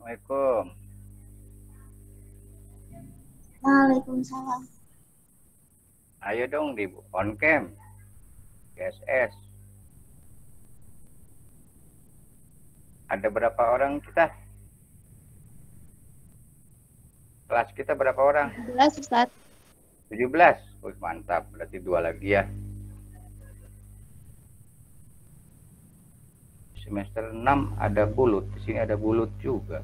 Assalamualaikum. Waalaikumsalam. Ayo dong di on cam, GSS. Ada berapa orang kita? Kelas kita berapa orang? 17, Ustaz. 17. Mantap, berarti 2 lagi ya. Semester 6 ada bulut, di sini ada bulut juga.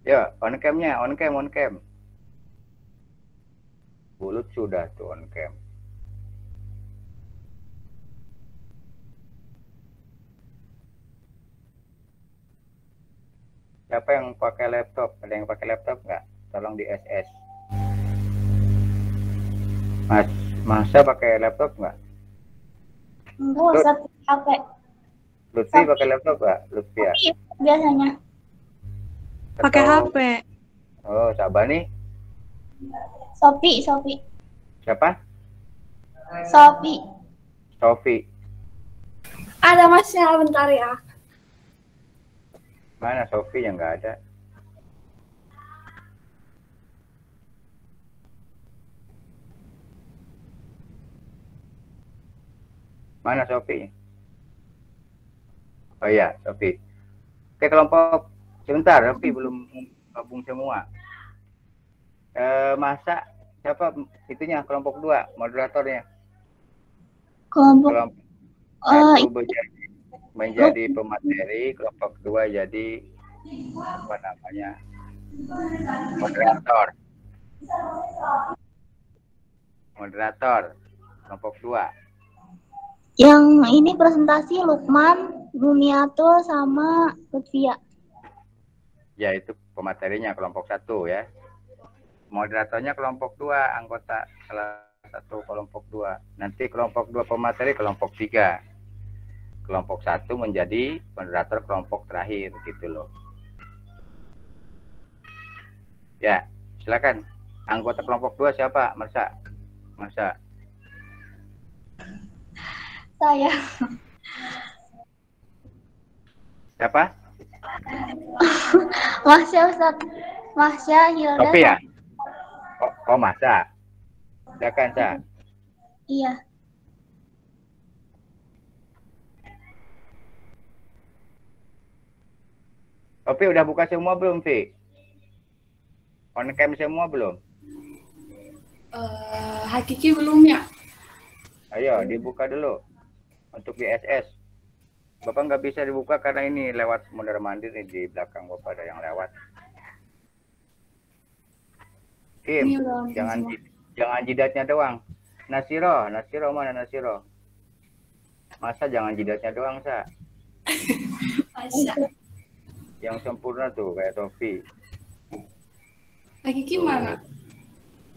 Ya, on cam-nya, on cam, on cam. Bulut sudah tuh on cam. Siapa yang pakai laptop? Ada yang pakai laptop nggak? Tolong di SS. Masa pakai laptop nggak? Enggak, Ustaz, HP. Lutfi pakai laptop nggak? Lutfi ya? Biasanya. Pakai HP. Oh, Sabani? Sofi. Siapa? Sofi. Ada Masnya, bentar ya. Mana Sofi yang nggak ada? Mana Sofi? Oh iya, Sofi. Oke, kelompok sebentar, Sofi belum gabung semua. Masa siapa itunya kelompok 2 moderatornya? Kelompok 1 menjadi pemateri, kelompok 2 jadi apa namanya? Moderator kelompok 2. Yang ini presentasi Lukman, Bumiatul, sama Lutfia. Ya, itu pematerinya kelompok 1 ya. Moderatornya kelompok 2, anggota salah satu kelompok 2. Nanti kelompok 2 pemateri kelompok 3. Kelompok 1 menjadi moderator kelompok terakhir gitu loh. Ya, silakan. Anggota kelompok 2 siapa? Masa. Saya. Siapa? Masya, Ustaz. Masya, Hilda. Sofi ya? Oh, Masa. Silakan, Sa. Iya. Sofi udah buka semua belum, Vi? On cam semua belum? Hakiki belum ya? Ayo, dibuka dulu. Untuk di SS. Bapak nggak bisa dibuka karena ini lewat mondar mandir nih, di belakang Bapak ada yang lewat. Kim, jangan jidatnya doang. Nasiro mana Nasiro? Masa jangan jidatnya doang, Sa? Masa. Yang sempurna tuh kayak Sofi. Hakiki mana?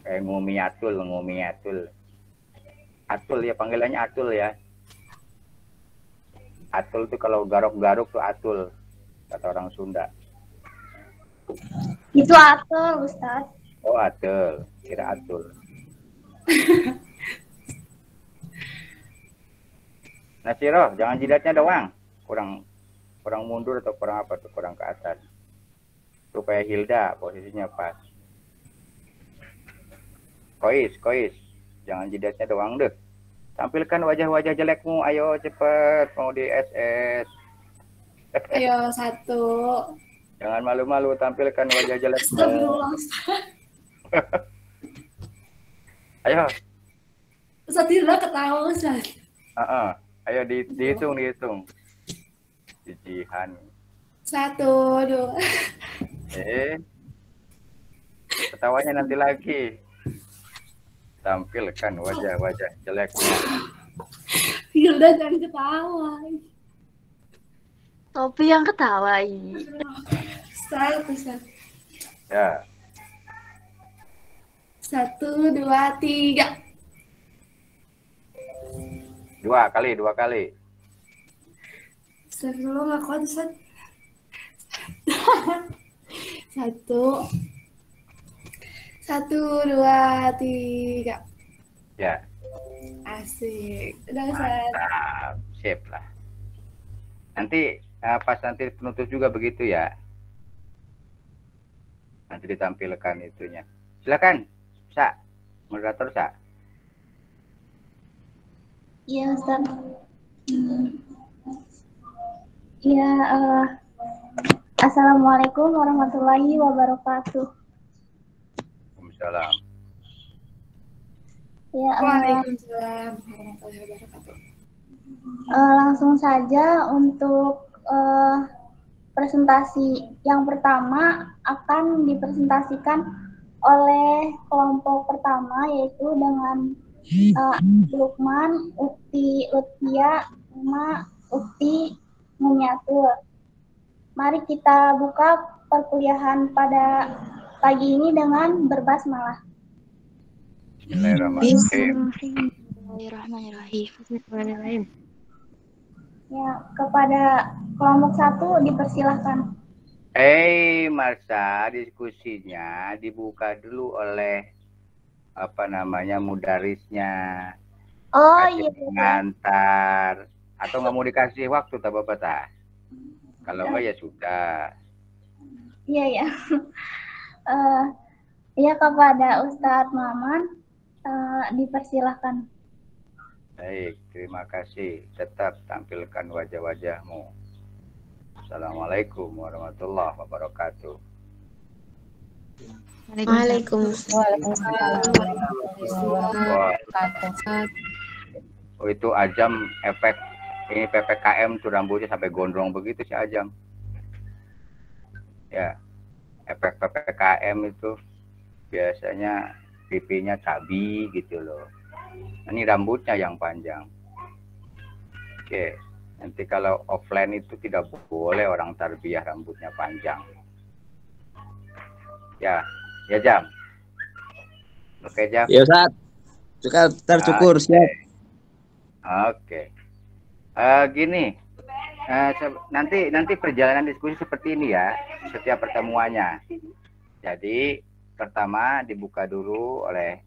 Kayak Ngumiatul. Atul ya, panggilannya Atul ya. Atul tuh kalau garuk-garuk tuh Atul, kata orang Sunda. Itu Atul, Ustaz. Oh, Atul, kira Atul. Nasiro, jangan jidatnya doang. Kurang mundur atau kurang apa tuh, kurang ke atas. Supaya Hilda posisinya pas. Kois. Jangan jidatnya doang deh. Tampilkan wajah-wajah jelekmu, ayo cepet, mau di SS. Ayo, 1. Jangan malu-malu, tampilkan wajah jelekmu. Astagfirullah, Ustaz. Ayo. Ustaz Hilda ketawa, Ustaz. Ayo dihitung. Jijihan. 1, 2. Ketawanya nanti lagi. Tampilkan wajah-wajah jeleknya. Hilda jangan ketawa. Sofi yang ketawa. Ustaz. Ya. 1, 2, 3. Dua kali. Astagfirullah, nggak kuat, Ustaz. 1, 2, 3. Ya, Asik. Udah, Ustaz. mantap. Sip lah. Nanti pas nanti penutup juga begitu ya. Nanti ditampilkan itunya. Silakan, Sa. Moderator Sa. Iya, Ustaz. Ya, Assalamualaikum warahmatullahi wabarakatuh. Waalaikumsalam. Ya, Waalaikumsalam warahmatullahi wabarakatuh. langsung saja untuk presentasi yang pertama akan dipresentasikan oleh kelompok pertama, yaitu dengan Lukman, Ukti Lutfia, sama Ukti Muniatul. Mari kita buka perkuliahan pada pagi ini dengan berbasmalah. Bismillahirrahmanirrahim. Ya, kepada kelompok 1 dipersilahkan. Marsa, diskusinya dibuka dulu oleh mudarisnya. Oh Kasih iya. pengantar atau nggak mau dikasih waktu tak Bapak tak? Kalau enggak ya sudah. Iya ya. Ya, kepada Ustadz Maman dipersilahkan. Baik, terima kasih. Tetap tampilkan wajah-wajahmu. Assalamualaikum warahmatullahi wabarakatuh. Waalaikumsalam. Oh, itu Ajam efek ini PPKM tuh rambutnya sampai gondrong begitu si Ajam. Ya, efek PPKM itu biasanya pipinya cabi gitu loh. Ini rambutnya yang panjang. Oke, nanti kalau offline itu tidak boleh orang tarbiyah rambutnya panjang. Ya Jam. Oke Jam. Ya Ustaz. Tercukur siap. Oke. Gini. Nanti perjalanan diskusi seperti ini ya, setiap pertemuannya. Jadi pertama dibuka dulu oleh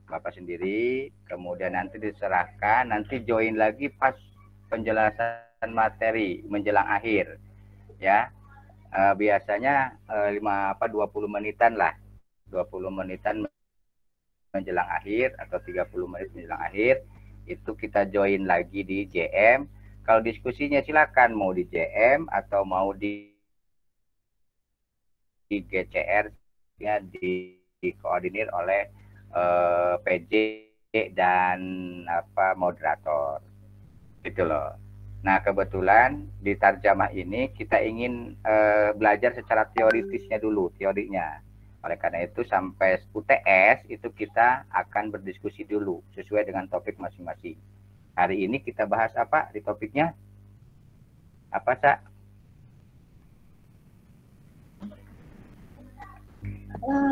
Bapak sendiri, kemudian nanti diserahkan, nanti join lagi pas penjelasan materi menjelang akhir, ya. Biasanya 20 menitan lah, 20 menitan menjelang akhir atau 30 menit menjelang akhir, itu kita join lagi di JM. Kalau diskusinya silakan mau di JM atau mau di GCR, ya dikoordinir oleh PJ dan moderator gitu loh. Nah kebetulan di tarjamah ini kita ingin belajar secara teoritisnya dulu, teorinya. Oleh karena itu sampai UTS itu kita akan berdiskusi dulu sesuai dengan topik masing-masing. Hari ini kita bahas apa di topiknya? Apa, Sa?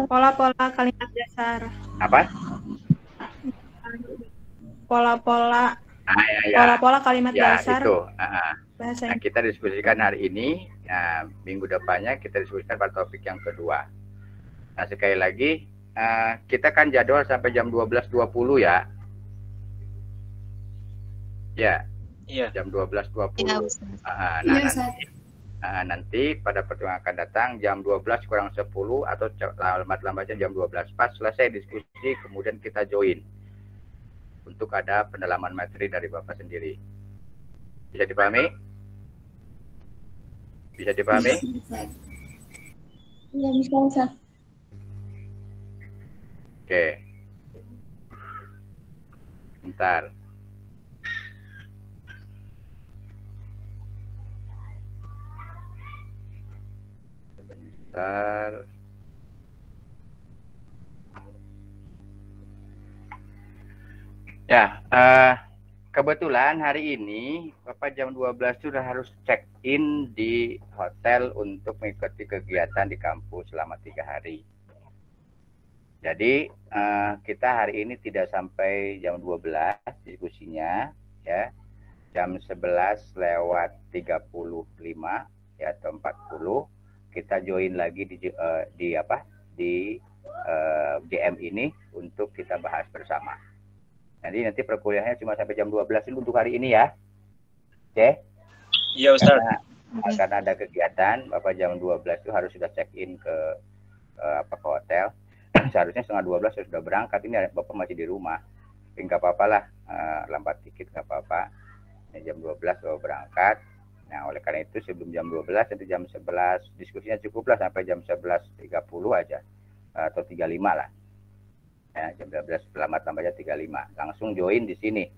Pola-pola kalimat dasar. Apa? Pola-pola kalimat dasar. Itu. Bahasa Nah, kita diskusikan hari ini. Nah, minggu depannya kita diskusikan pada topik yang kedua. Nah, sekali lagi, kita kan jadwal sampai jam 12.20 ya. Ya. Iya. Jam 12.20. Nanti pada pertemuan akan datang jam 12:10 atau lambat-lambatnya jam 12. Pas selesai diskusi, kemudian kita join untuk ada pendalaman materi dari Bapak sendiri. Bisa dipahami? Bisa dipahami? Iya, bisa Ustaz. Oke. Bentar. Ya, kebetulan hari ini Bapak jam 12 sudah harus check in di hotel untuk mengikuti kegiatan di kampus selama 3 hari. Jadi kita hari ini tidak sampai jam 12 diskusinya ya. Jam 11 lewat 35 ya atau 40 kita join lagi di JM ini untuk kita bahas bersama. Nanti perkuliahannya cuma sampai jam 12 dulu untuk hari ini ya. Oke? Iya, Ustaz. Karena ada kegiatan, Bapak jam 12 itu harus sudah check-in ke hotel. Seharusnya setengah 12 sudah berangkat. Ini Bapak masih di rumah. Enggak apa-apa lah, lambat dikit nggak apa-apa. Jam 12 Bapak berangkat. Nah, oleh karena itu sebelum jam 12 nanti jam 11 diskusinya cukuplah sampai jam 11.30 aja atau 35 lah. Ya, jam 12 selamat tambahnya 35. Langsung join di sini.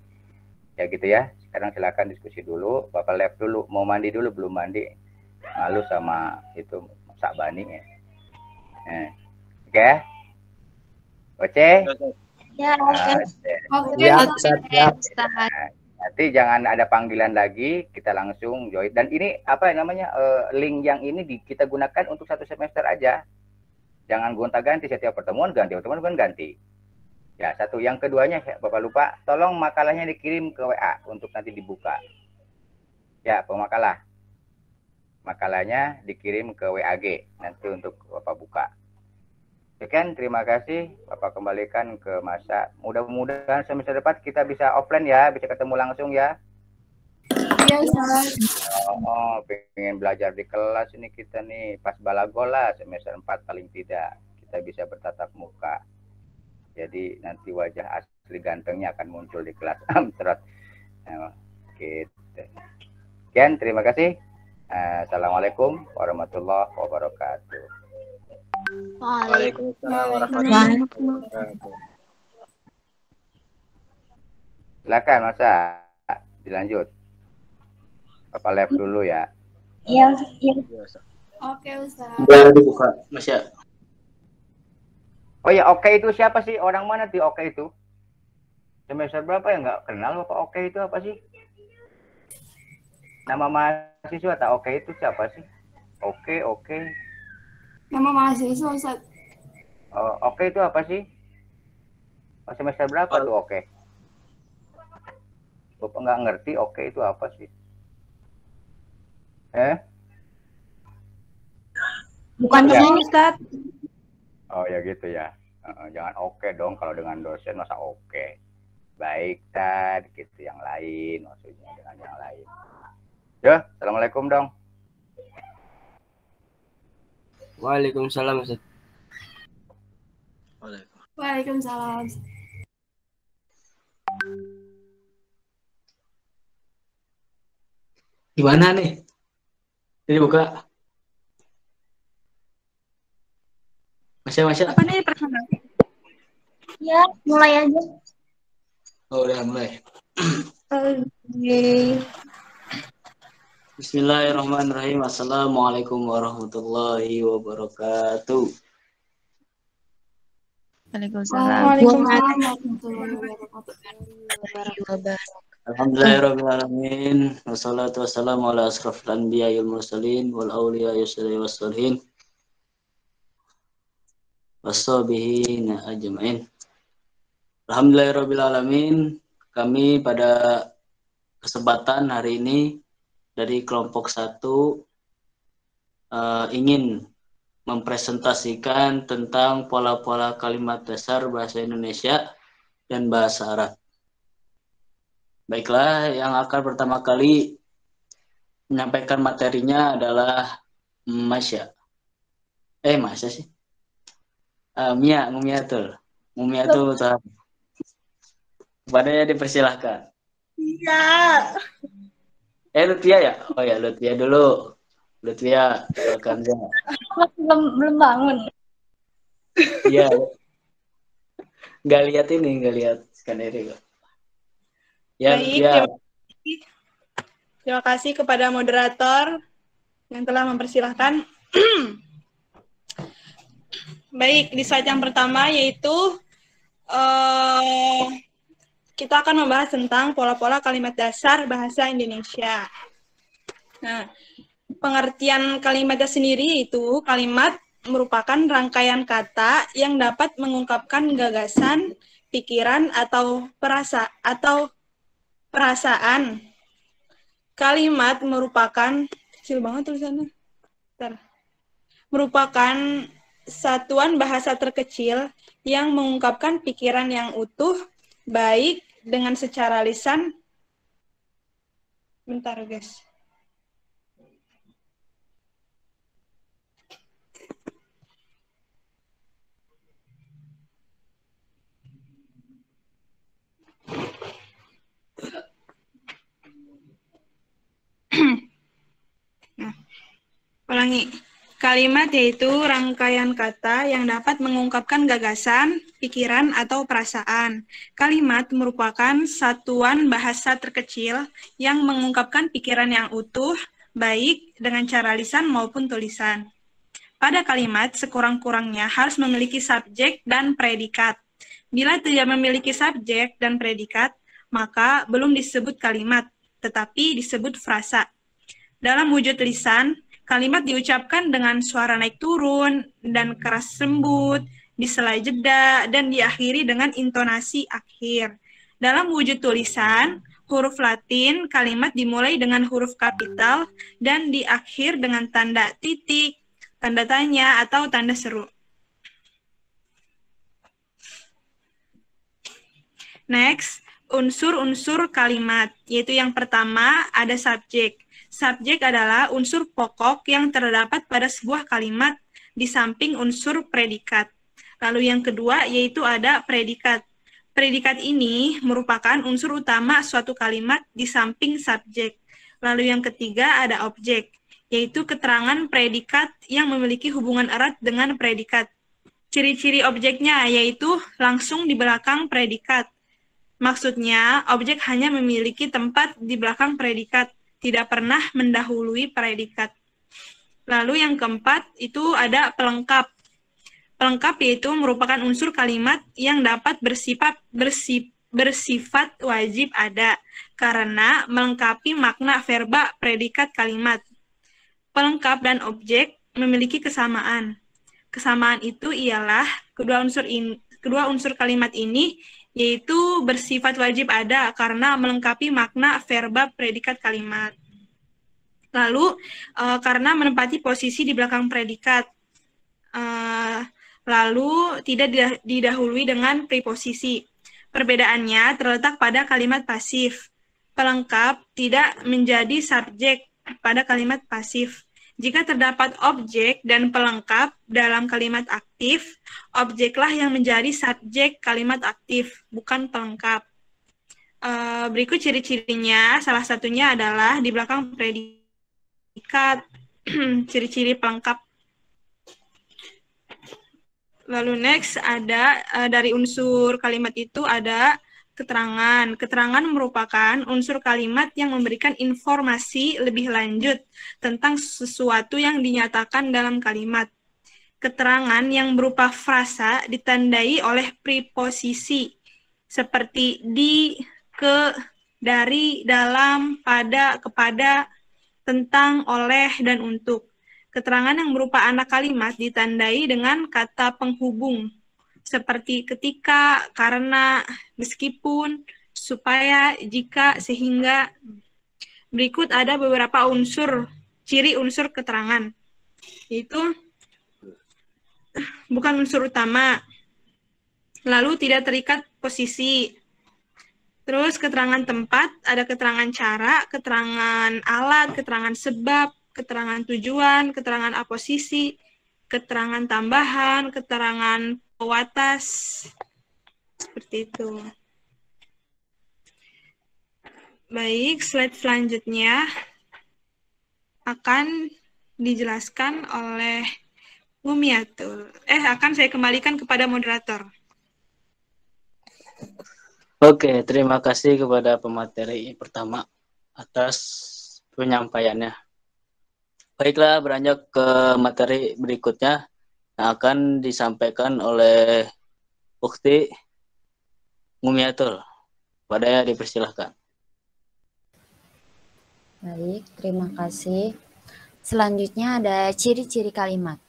Ya gitu ya. Sekarang silakan diskusi dulu. Bapak live dulu. Mau mandi dulu belum mandi? Malu sama itu Sak Bani ya. Oke? Oke? Ya, oke. Oke, Ya, Ustaz. Ustaz. Nanti jangan ada panggilan lagi, kita langsung join. Dan ini apa namanya link yang ini kita gunakan untuk 1 semester aja. Jangan gonta-ganti setiap pertemuan ganti. Ya, satu. Yang keduanya Bapak lupa, tolong makalahnya dikirim ke WA untuk nanti dibuka. Ya, pemakalah. Makalahnya dikirim ke WAG nanti untuk Bapak buka. Sekian, terima kasih. Bapak kembalikan ke masa. Mudah-mudahan semester depan kita bisa offline ya, bisa ketemu langsung ya. Iya, Ustaz. Oh, pengen belajar di kelas ini kita nih, pas balagola semester 4 paling tidak. Kita bisa bertatap muka. Jadi nanti wajah asli gantengnya akan muncul di kelas. Terus. Gitu. Sekian, terima kasih. Assalamualaikum warahmatullahi wabarakatuh. Waalaikumsalam warahmatullahi wabarakatuh. Silakan masa dilanjut. Bapak live dulu ya. Iya, iya. Oke, Ustaz. Biar dibuka, Mas ya. Oh ya, oke itu siapa sih? Orang mana tuh oke itu? Semester berapa ya? Nggak kenal Bapak oke itu apa sih? Nama mahasiswa tak oke itu siapa sih? Oke. Nama mahasiswa, Ustaz. Oh, oke itu apa sih? Oh, semester berapa tuh oke? Bapak nggak ngerti oke itu apa sih? Bukan Ya. teman, Ustaz. Oh ya gitu ya. Jangan oke dong kalau dengan dosen masa oke. Baik Tad, gitu yang lain maksudnya dengan yang lain. Ya, assalamualaikum dong. Waalaikumsalam, Ustaz. Waalaikumsalam. Gimana nih? Jadi buka. Masya. Apa nih perkenalkan? Ya, mulai aja. Oh, udah mulai. Oke. Bismillahirrahmanirrahim. Assalamualaikum warahmatullahi wabarakatuh. Waalaikumsalam. Waalaikumsalam warahmatullahi wabarakatuh. Alhamdulillahirrahmanirrahim. Wassalatu wassalamu ala asrafil anbiya wal mursalin wal awliya wassalihin wassabihin ajma'in. Alhamdulillahirrahmanirrahim. Kami pada kesempatan hari ini dari kelompok 1 ingin mempresentasikan tentang pola-pola kalimat dasar bahasa Indonesia dan bahasa Arab. Baiklah, yang akan pertama kali menyampaikan materinya adalah Masya. Masya sih? Mumiatul. Kepadanya dipersilahkan. Iya. Lutfia ya? Oh ya, Lutfia dulu. Lutfia, silakan ya. Belum bangun. Iya. Nggak lihat skenario. Ya, Baik, terima kasih kepada moderator yang telah mempersilahkan. Baik, di slide yang pertama yaitu kita akan membahas tentang pola-pola kalimat dasar bahasa Indonesia. Nah, pengertian kalimatnya sendiri itu kalimat merupakan rangkaian kata yang dapat mengungkapkan gagasan, pikiran, atau perasaan. Kalimat merupakan, kecil banget tulisannya. Bentar. Merupakan satuan bahasa terkecil yang mengungkapkan pikiran yang utuh, baik dengan secara lisan. Bentar, guys. Nah, ulangi. Kalimat yaitu rangkaian kata yang dapat mengungkapkan gagasan, pikiran, atau perasaan. Kalimat merupakan satuan bahasa terkecil yang mengungkapkan pikiran yang utuh, baik dengan cara lisan maupun tulisan. Pada kalimat, sekurang-kurangnya harus memiliki subjek dan predikat. Bila tidak memiliki subjek dan predikat, maka belum disebut kalimat, tetapi disebut frasa. Dalam wujud lisan, kalimat diucapkan dengan suara naik turun dan keras lembut, disela jeda, dan diakhiri dengan intonasi akhir. Dalam wujud tulisan, huruf Latin, kalimat dimulai dengan huruf kapital dan diakhir dengan tanda titik, tanda tanya, atau tanda seru. Next, unsur-unsur kalimat, yaitu yang pertama ada subjek. Subjek adalah unsur pokok yang terdapat pada sebuah kalimat di samping unsur predikat. Lalu yang kedua yaitu ada predikat. Predikat ini merupakan unsur utama suatu kalimat di samping subjek. Lalu yang ketiga ada objek, yaitu keterangan predikat yang memiliki hubungan erat dengan predikat. Ciri-ciri objeknya yaitu langsung di belakang predikat. Maksudnya, objek hanya memiliki tempat di belakang predikat, tidak pernah mendahului predikat. Lalu yang keempat itu ada pelengkap. Pelengkap yaitu merupakan unsur kalimat yang dapat bersifat wajib ada, karena melengkapi makna verba predikat kalimat. Pelengkap dan objek memiliki kesamaan. Kesamaan itu ialah kedua unsur kalimat ini yaitu bersifat wajib ada karena melengkapi makna verba predikat kalimat. Lalu, karena menempati posisi di belakang predikat. Lalu, tidak didahului dengan preposisi. Perbedaannya terletak pada kalimat pasif. Pelengkap tidak menjadi subjek pada kalimat pasif. Jika terdapat objek dan pelengkap dalam kalimat aktif, objeklah yang menjadi subjek kalimat aktif, bukan pelengkap. Berikut ciri-cirinya, salah satunya adalah di belakang predikat, ciri-ciri pelengkap. Lalu next ada dari unsur kalimat itu ada keterangan. Keterangan merupakan unsur kalimat yang memberikan informasi lebih lanjut tentang sesuatu yang dinyatakan dalam kalimat. Keterangan yang berupa frasa ditandai oleh preposisi seperti di, ke, dari, dalam, pada, kepada, tentang, oleh, dan untuk. Keterangan yang berupa anak kalimat ditandai dengan kata penghubung seperti ketika, karena, meskipun, supaya, jika, sehingga. Berikut ada beberapa ciri unsur keterangan. Yaitu bukan unsur utama. Lalu tidak terikat posisi. Terus keterangan tempat, ada keterangan cara, keterangan alat, keterangan sebab, keterangan tujuan, keterangan aposisi, keterangan tambahan, keterangan pewatas, seperti itu. Baik, slide selanjutnya akan dijelaskan oleh Mumiatul. Akan saya kembalikan kepada moderator. Oke, terima kasih kepada pemateri pertama atas penyampaiannya. Baiklah, beranjak ke materi berikutnya yang akan disampaikan oleh Ukti Mumiatul. Padanya dipersilahkan. Baik, terima kasih. Selanjutnya ada ciri-ciri kalimat.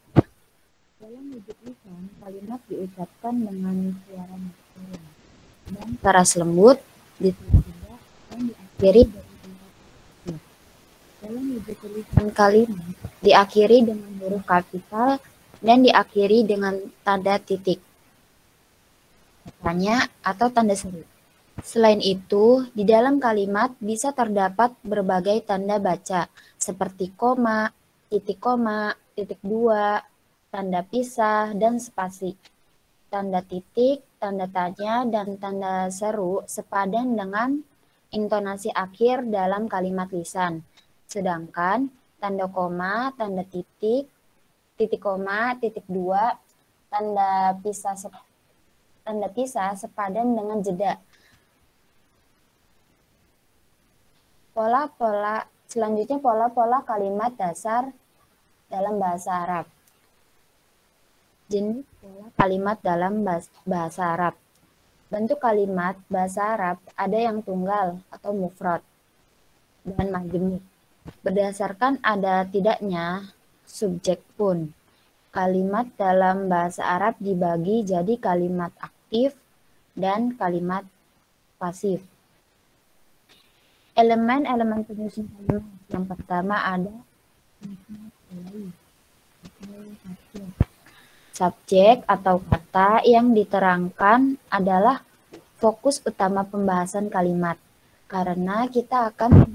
kalimat diucapkan dengan suara turun dan keras lembut, ditunda dan diakhiri dengan infleksi. Dalam wujud tulisan kalimat diakhiri dengan huruf kapital dan diakhiri dengan tanda titik, tanya atau tanda seru. Selain itu, di dalam kalimat bisa terdapat berbagai tanda baca seperti koma, titik dua, tanda pisah, dan spasi. Tanda titik, tanda tanya, dan tanda seru sepadan dengan intonasi akhir dalam kalimat lisan. Sedangkan tanda koma, tanda titik koma, titik dua, tanda pisah sepadan dengan jeda. Selanjutnya pola-pola kalimat dasar dalam bahasa Arab. Jenis pola kalimat dalam bahasa Arab. Bentuk kalimat bahasa Arab ada yang tunggal atau mufrad dan majemuk. Berdasarkan ada tidaknya subjek pun, kalimat dalam bahasa Arab dibagi jadi kalimat aktif dan kalimat pasif. Elemen-elemen penyusun kalimat yang pertama ada subjek atau kata yang diterangkan adalah fokus utama pembahasan kalimat, karena kita akan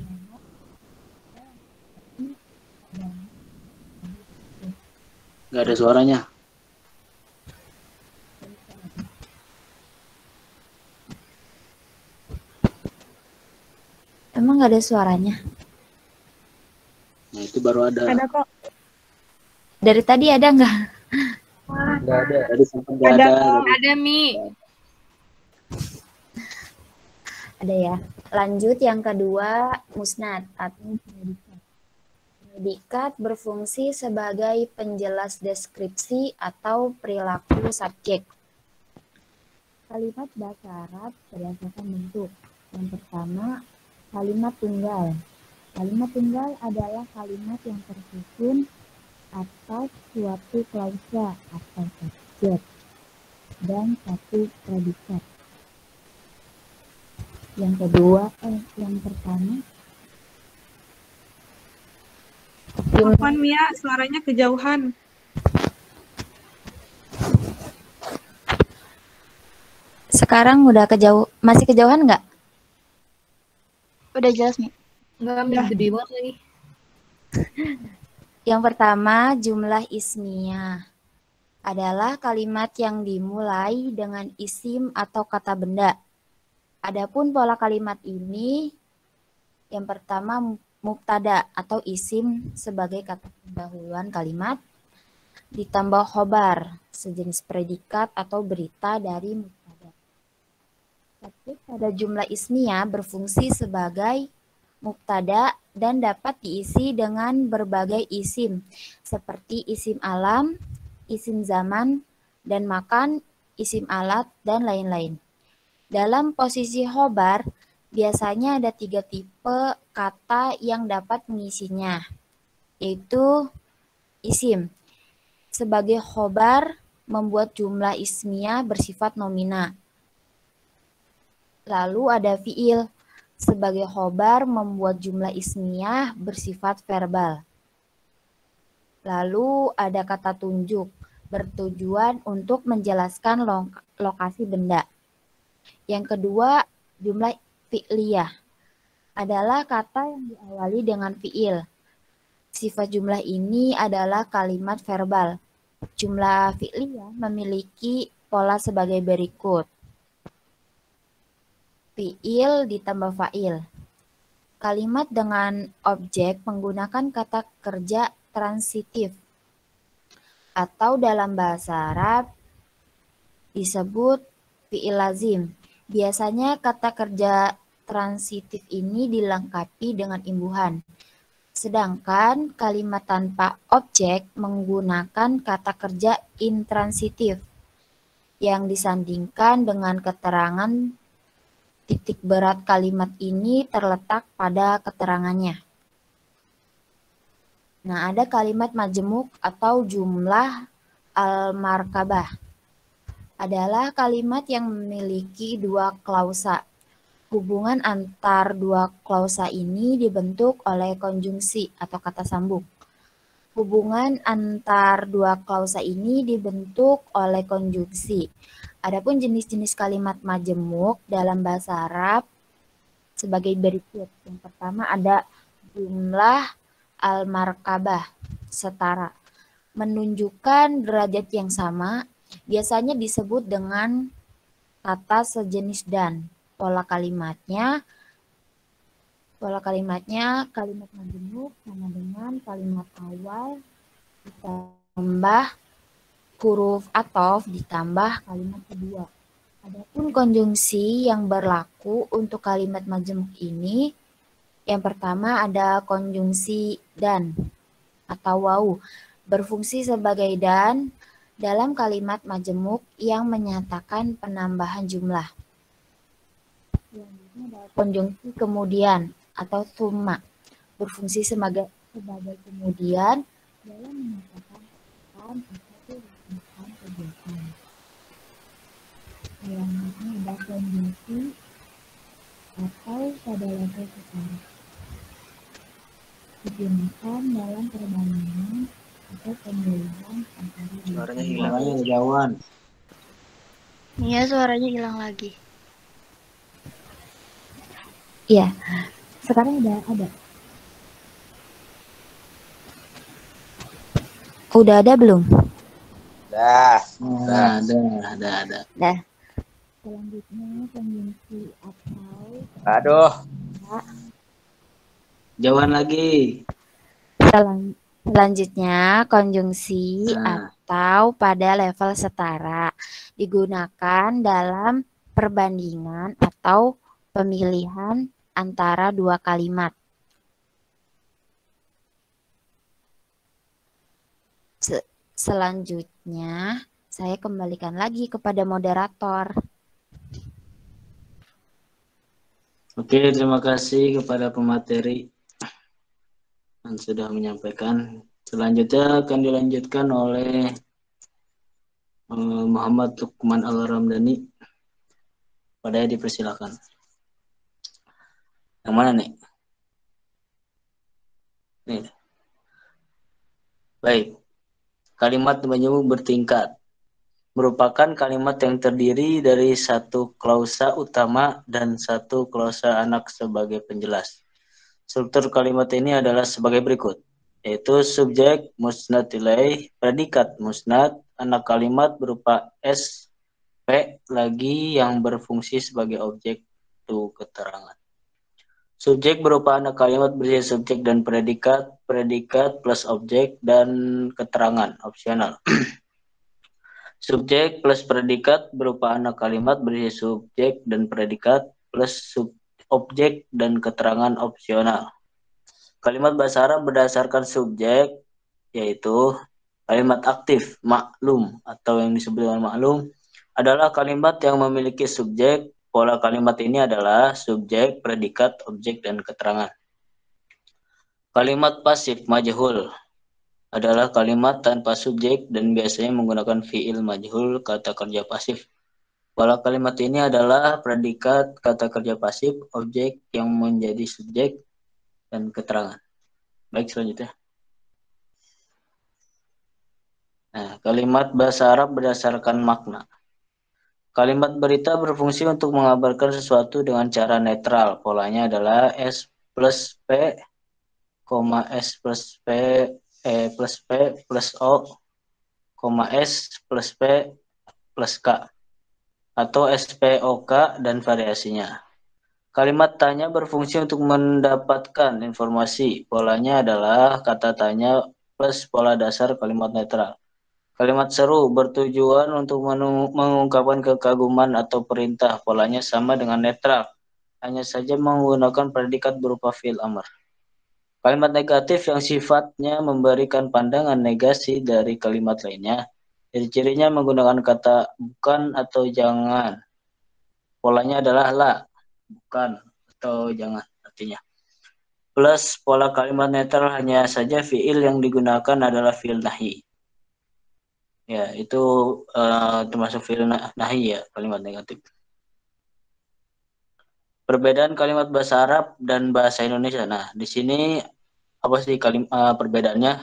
Nggak ada suaranya. Emang nggak ada suaranya? Nah, itu baru ada. Ada kok. Dari tadi ada nggak? Nggak ada. Tadi sempat nggak ada. Ada, Mi. Ada ya. Lanjut yang kedua, musnad atau predikat. Predikat berfungsi sebagai penjelas deskripsi atau perilaku subjek. Kalimat bahasa Arab berdasarkan bentuk. Yang pertama, kalimat tunggal. Kalimat tunggal adalah kalimat yang tersusun atas suatu klausa atau subjek dan satu predikat. Yang pertama, Afwan, Mia, suaranya kejauhan. sekarang udah masih kejauhan nggak? Udah jelas nih. Enggak, gede banget lagi. Yang pertama, jumlah ismiyah adalah kalimat yang dimulai dengan isim atau kata benda. Adapun pola kalimat ini, yang pertama mubtada atau isim sebagai kata pendahuluan kalimat, ditambah khobar, sejenis predikat atau berita dari mubtada. Subjek pada jumlah ismiyah berfungsi sebagai mubtada dan dapat diisi dengan berbagai isim seperti isim alam, isim zaman, dan makan, isim alat, dan lain-lain. Dalam posisi khobar, biasanya ada 3 tipe kata yang dapat mengisinya, yaitu isim. Sebagai khobar, membuat jumlah ismiyah bersifat nomina. Lalu ada fi'il. Sebagai khobar, membuat jumlah ismiyah bersifat verbal. Lalu ada kata tunjuk, bertujuan untuk menjelaskan lokasi benda. Yang kedua, jumlah fi'liyah adalah kata yang diawali dengan fi'il. Sifat jumlah ini adalah kalimat verbal. Jumlah fi'liyah memiliki pola sebagai berikut. Fi'il ditambah fa'il. Kalimat dengan objek menggunakan kata kerja transitif atau dalam bahasa Arab disebut fi'il lazim. Biasanya kata kerja transitif ini dilengkapi dengan imbuhan. Sedangkan kalimat tanpa objek menggunakan kata kerja intransitif yang disandingkan dengan keterangan. Titik berat kalimat ini terletak pada keterangannya. Nah, ada kalimat majemuk atau jumlah al-markabah. adalah kalimat yang memiliki dua klausa. Hubungan antar dua klausa ini dibentuk oleh konjungsi atau kata sambung. Hubungan antar dua klausa ini dibentuk oleh konjungsi. Adapun jenis-jenis kalimat majemuk dalam bahasa Arab sebagai berikut. Yang pertama ada jumlah al-markabah, setara. Menunjukkan derajat yang sama, biasanya disebut dengan kata sejenis dan. Pola kalimatnya kalimat majemuk sama dengan kalimat awal ditambah huruf athof ditambah kalimat kedua. Adapun konjungsi yang berlaku untuk kalimat majemuk ini, yang pertama ada konjungsi dan atau wau, berfungsi sebagai dan dalam kalimat majemuk yang menyatakan penambahan jumlah. Selanjutnya ada konjungsi kemudian atau summa, berfungsi sebagai kemudian dalam menyatakan kegiatan atau melakukan kegiatan. Selanjutnya ada konjungsi atau pada level setara, digunakan dalam perbandingan atau pemilihan antara Suaranya hilang, jauhan. Iya, suaranya hilang lagi. Iya, sekarang udah ada. Udah ada belum? Dah. Ada. Dah. Selanjutnya konjungsi atau Aduh. Jauhan lagi. Selanjutnya konjungsi Nah. atau pada level setara digunakan dalam perbandingan atau pemilihan antara dua kalimat. Selanjutnya saya kembalikan lagi kepada moderator. Oke, terima kasih kepada pemateri yang sudah menyampaikan. Selanjutnya akan dilanjutkan oleh Muhammad Lukman Al-Ramdhani. Padahal dipersilakan. Yang mana nih? Nih. Baik. Kalimat majemuk bertingkat merupakan kalimat yang terdiri dari satu klausa utama dan satu klausa anak sebagai penjelas. Struktur kalimat ini adalah sebagai berikut, yaitu subjek, musnad ilaih, predikat musnad, anak kalimat berupa SP lagi yang berfungsi sebagai objek itu keterangan. Subjek berupa anak kalimat berisi subjek dan predikat, predikat plus objek dan keterangan opsional. Subjek plus predikat berupa anak kalimat berisi subjek dan predikat plus objek dan keterangan opsional. Kalimat bahasa Arab berdasarkan subjek, yaitu kalimat aktif, maklum atau yang disebut dengan maklum, adalah kalimat yang memiliki subjek. Pola kalimat ini adalah subjek, predikat, objek, dan keterangan. Kalimat pasif majhul adalah kalimat tanpa subjek dan biasanya menggunakan fiil majhul kata kerja pasif. Pola kalimat ini adalah predikat, kata kerja pasif, objek yang menjadi subjek, dan keterangan. Baik, selanjutnya. Nah, kalimat bahasa Arab berdasarkan makna. Kalimat berita berfungsi untuk mengabarkan sesuatu dengan cara netral. Polanya adalah S plus P, S plus P, plus P plus O, S plus P plus K, atau SPOK dan variasinya. Kalimat tanya berfungsi untuk mendapatkan informasi. Polanya adalah kata tanya plus pola dasar kalimat netral. Kalimat seru bertujuan untuk mengungkapkan kekaguman atau perintah. Polanya sama dengan netral, hanya saja menggunakan predikat berupa fi'il amr. Kalimat negatif yang sifatnya memberikan pandangan negasi dari kalimat lainnya. Ciri-cirinya menggunakan kata bukan atau jangan. Polanya adalah la, bukan atau jangan artinya. Plus pola kalimat netral hanya saja fi'il yang digunakan adalah fi'il nahi. Ya, itu termasuk fi'il nahi ya, kalimat negatif. Perbedaan kalimat bahasa Arab dan bahasa Indonesia. Nah, di sini apa sih perbedaannya?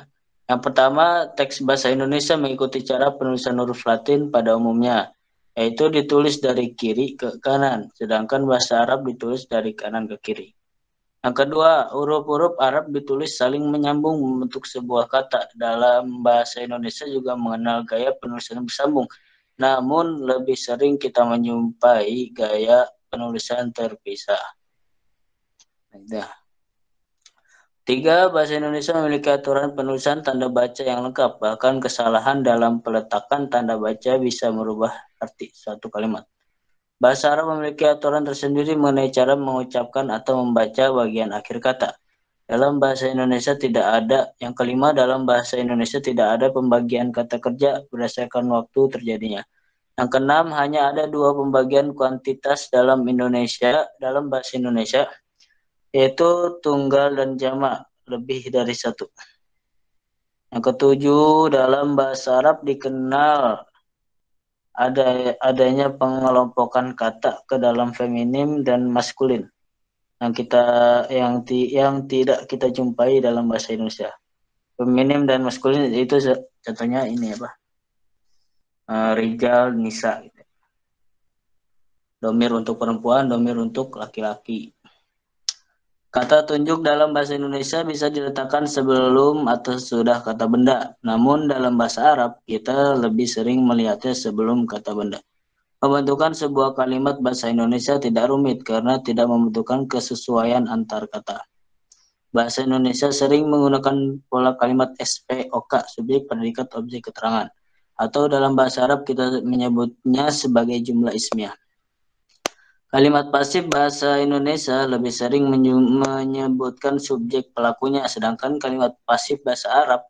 Yang pertama, teks bahasa Indonesia mengikuti cara penulisan huruf Latin pada umumnya, yaitu ditulis dari kiri ke kanan, sedangkan bahasa Arab ditulis dari kanan ke kiri. Yang kedua, huruf-huruf Arab ditulis saling menyambung membentuk sebuah kata. Dalam bahasa Indonesia juga mengenal gaya penulisan bersambung, namun lebih sering kita menjumpai gaya penulisan terpisah. Nah, tiga, bahasa Indonesia memiliki aturan penulisan tanda baca yang lengkap. Bahkan kesalahan dalam peletakan tanda baca bisa merubah arti suatu kalimat. Bahasa Arab memiliki aturan tersendiri mengenai cara mengucapkan atau membaca bagian akhir kata. Dalam bahasa Indonesia tidak ada. Yang kelima, dalam bahasa Indonesia tidak ada pembagian kata kerja berdasarkan waktu terjadinya. Yang keenam, hanya ada dua pembagian kuantitas dalam bahasa Indonesia, yaitu tunggal dan jamak, lebih dari satu. Yang ketujuh, dalam bahasa Arab dikenal adanya pengelompokan kata ke dalam feminim dan maskulin yang tidak kita jumpai dalam bahasa Indonesia. Feminim dan maskulin itu contohnya ini apa? Rijal, nisa. Gitu. Domir untuk perempuan, domir untuk laki-laki. Kata tunjuk dalam bahasa Indonesia bisa diletakkan sebelum atau sesudah kata benda. Namun dalam bahasa Arab, kita lebih sering melihatnya sebelum kata benda. Pembentukan sebuah kalimat bahasa Indonesia tidak rumit karena tidak membutuhkan kesesuaian antar kata. Bahasa Indonesia sering menggunakan pola kalimat SPOK, subjek, predikat, objek, keterangan. Atau dalam bahasa Arab kita menyebutnya sebagai jumlah ismiah. Kalimat pasif bahasa Indonesia lebih sering menyebutkan subjek pelakunya, sedangkan kalimat pasif bahasa Arab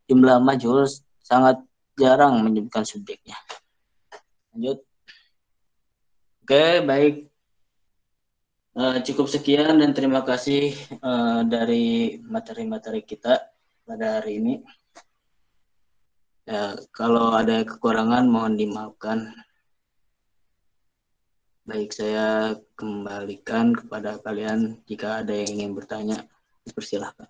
jumlah majhul sangat jarang menyebutkan subjeknya. Lanjut. Oke, baik. Cukup sekian dan terima kasih dari materi-materi kita pada hari ini. Kalau ada kekurangan mohon dimaafkan. Baik, saya kembalikan kepada kalian jika ada yang ingin bertanya. Persilahkan.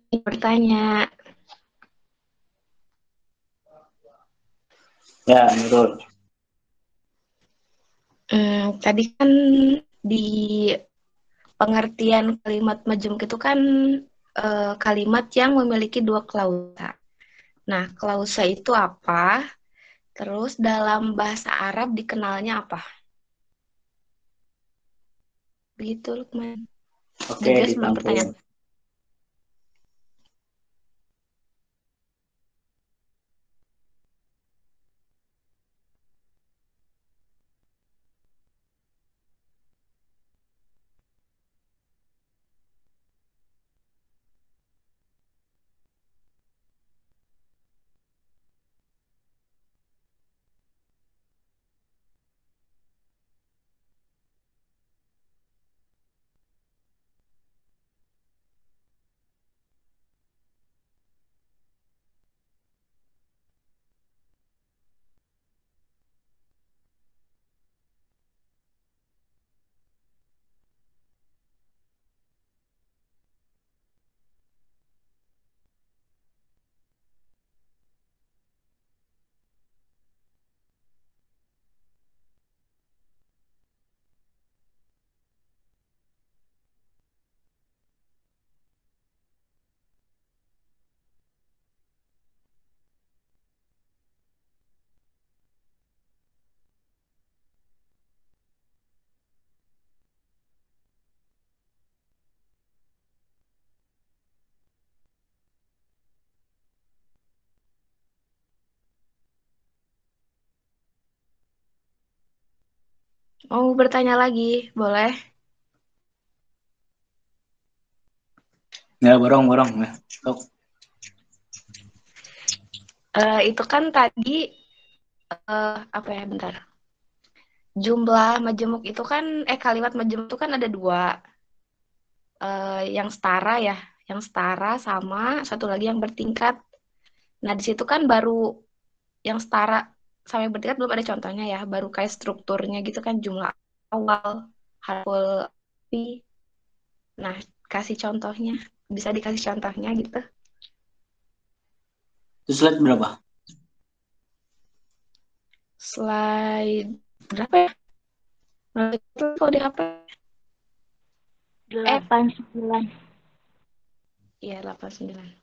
Bertanya. Ya, Nurul. Tadi kan di pengertian kalimat majemuk itu kan kalimat yang memiliki dua klausa. Nah, klausa itu apa? Terus dalam bahasa Arab dikenalnya apa? Begitu, Lukman. Oke, Digas belum ditampung. pertanyaan. Mau bertanya lagi, boleh? Ya, borong. Ya. Sok. Itu kan tadi apa ya, bentar. Jumlah majemuk itu kan kalimat majemuk itu kan ada dua. Yang setara ya, yang setara sama satu lagi yang bertingkat. Nah, di situ kan baru yang setara sama yang bertingkat belum ada contohnya ya, baru kayak strukturnya gitu kan, jumlah awal, harful fi. Nah, kasih contohnya. Bisa dikasih contohnya gitu. Itu slide berapa? Slide berapa ya? Itu kalau di HP. 89. Iya, 89.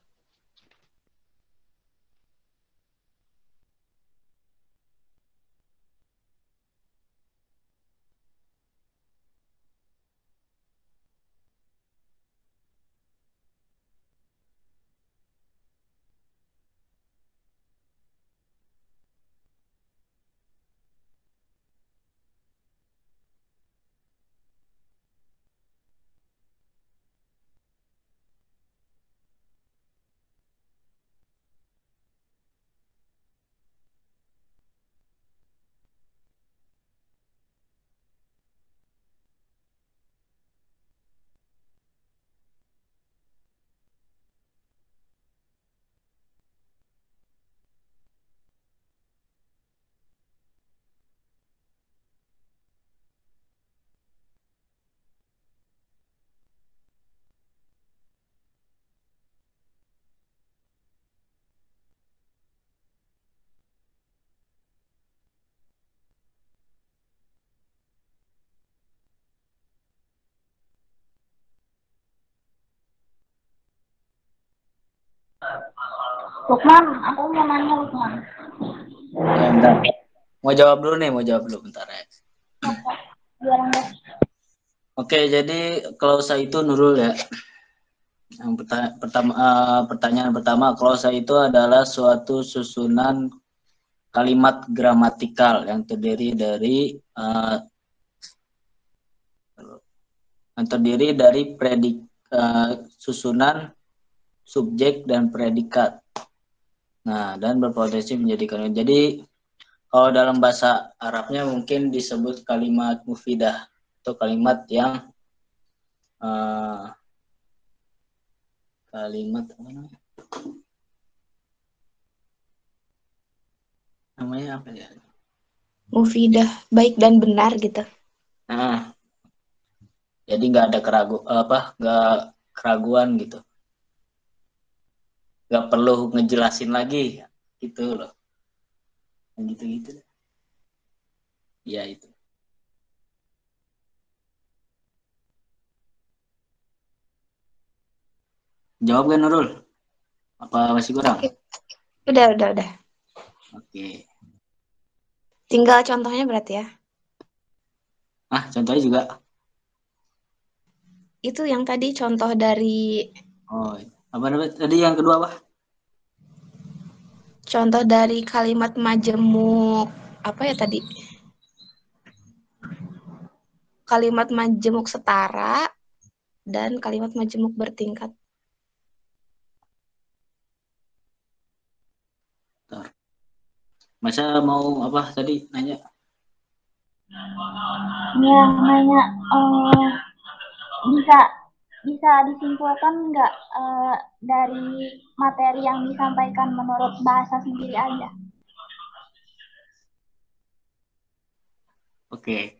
Lukman, aku mau nanya Lukman. Ya, bentar. Mau jawab dulu bentar ya. Oke, jadi klausa itu Nurul ya. Yang pertanyaan pertama, klausa itu adalah suatu susunan kalimat gramatikal yang terdiri dari susunan subjek dan predikat. Nah, dan berpotensi menjadi. Jadi kalau dalam bahasa Arabnya mungkin disebut kalimat mufidah atau kalimat yang kalimat apa namanya apa ya? Mufidah, baik dan benar gitu. Nah, jadi nggak ada keraguan gitu. nggak perlu ngejelasin lagi gitu loh, gitu-gitu. Ya itu. Jawab kan Nurul? Apa masih kurang? Udah. Oke. Tinggal contohnya berarti ya. Contohnya juga. Itu yang tadi contoh dari Oh, apa namanya? Tadi yang kedua apa? contoh dari kalimat majemuk apa ya tadi? Kalimat majemuk setara dan kalimat majemuk bertingkat. Masa mau apa tadi nanya? Ya, nanya bisa bisa disimpulkan nggak dari materi yang disampaikan menurut bahasa sendiri aja? Oke.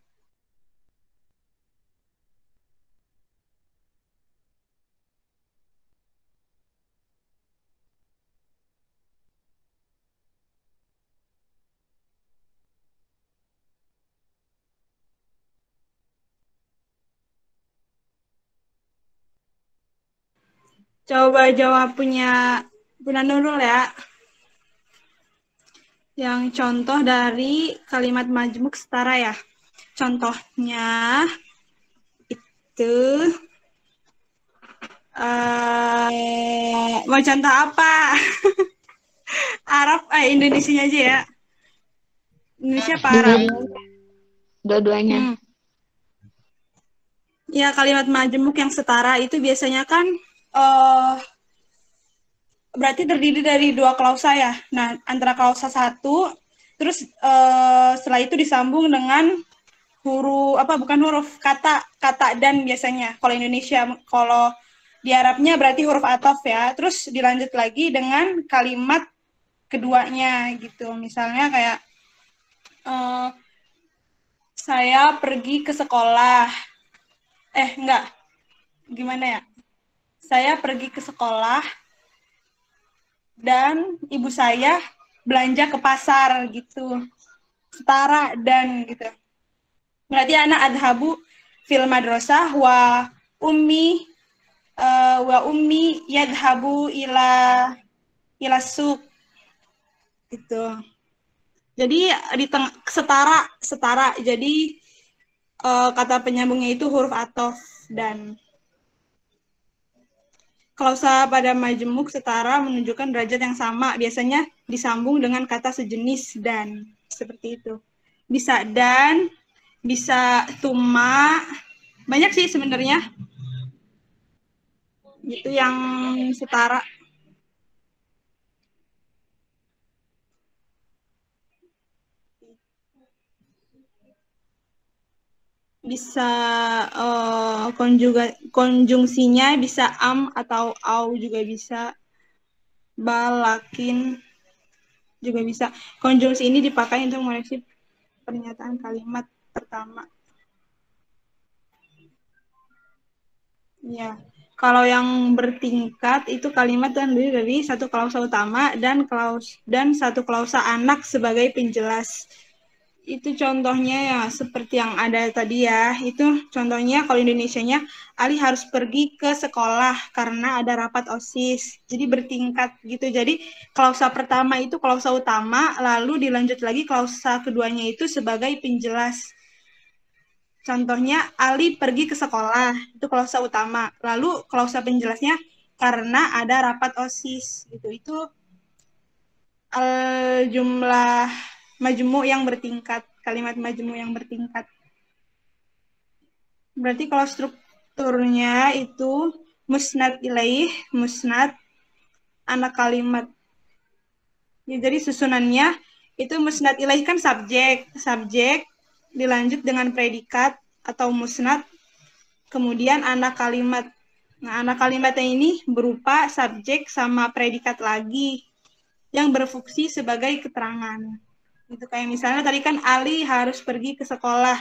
Coba jawab punya Nurul ya. Yang contoh dari kalimat majemuk setara ya. Contohnya itu mau contoh apa? Arab, Indonesia aja ya. Indonesia apa Arab? Dua-duanya. Ya, kalimat majemuk yang setara itu biasanya kan berarti terdiri dari dua klausa ya. Nah, antara klausa satu, terus setelah itu disambung dengan kata dan biasanya. Kalau Indonesia, kalau di Arabnya berarti huruf ataf ya. Terus dilanjut lagi dengan kalimat keduanya gitu. Misalnya kayak saya pergi ke sekolah. Enggak. Gimana ya? Saya pergi ke sekolah dan ibu saya belanja ke pasar gitu. Setara dan gitu. Berarti anak adhabu fil madrasah wa ummi yadhabu ila suq gitu. Jadi di setara. Jadi kata penyambungnya itu huruf ataf dan klausa pada majemuk setara menunjukkan derajat yang sama, biasanya disambung dengan kata sejenis dan seperti itu. Bisa dan, bisa tuma, banyak sih sebenarnya. Itu yang setara. Bisa konjungsinya bisa am atau au juga bisa, balakin juga bisa. Konjungsi ini dipakai untuk mengoreksi pernyataan kalimat pertama. Ya, kalau yang bertingkat itu kalimat terdiri dari satu klausa utama dan satu klausa anak sebagai penjelas. Itu contohnya ya seperti yang ada tadi ya. Itu contohnya kalau Indonesianya, Ali harus pergi ke sekolah karena ada rapat OSIS. Jadi bertingkat gitu. Jadi klausa pertama itu klausa utama, lalu dilanjut lagi klausa keduanya itu sebagai penjelas. Contohnya Ali pergi ke sekolah, itu klausa utama. Lalu klausa penjelasnya karena ada rapat OSIS gitu. Itu jumlah majemuk yang bertingkat, kalimat majemuk yang bertingkat. Berarti kalau strukturnya itu musnad ilaih, musnad, anak kalimat. Ya, jadi susunannya itu musnad ilaih kan subjek dilanjut dengan predikat atau musnad, kemudian anak kalimat. Nah, anak kalimatnya ini berupa subjek sama predikat lagi yang berfungsi sebagai keterangan. Itu kayak misalnya tadi kan Ali harus pergi ke sekolah.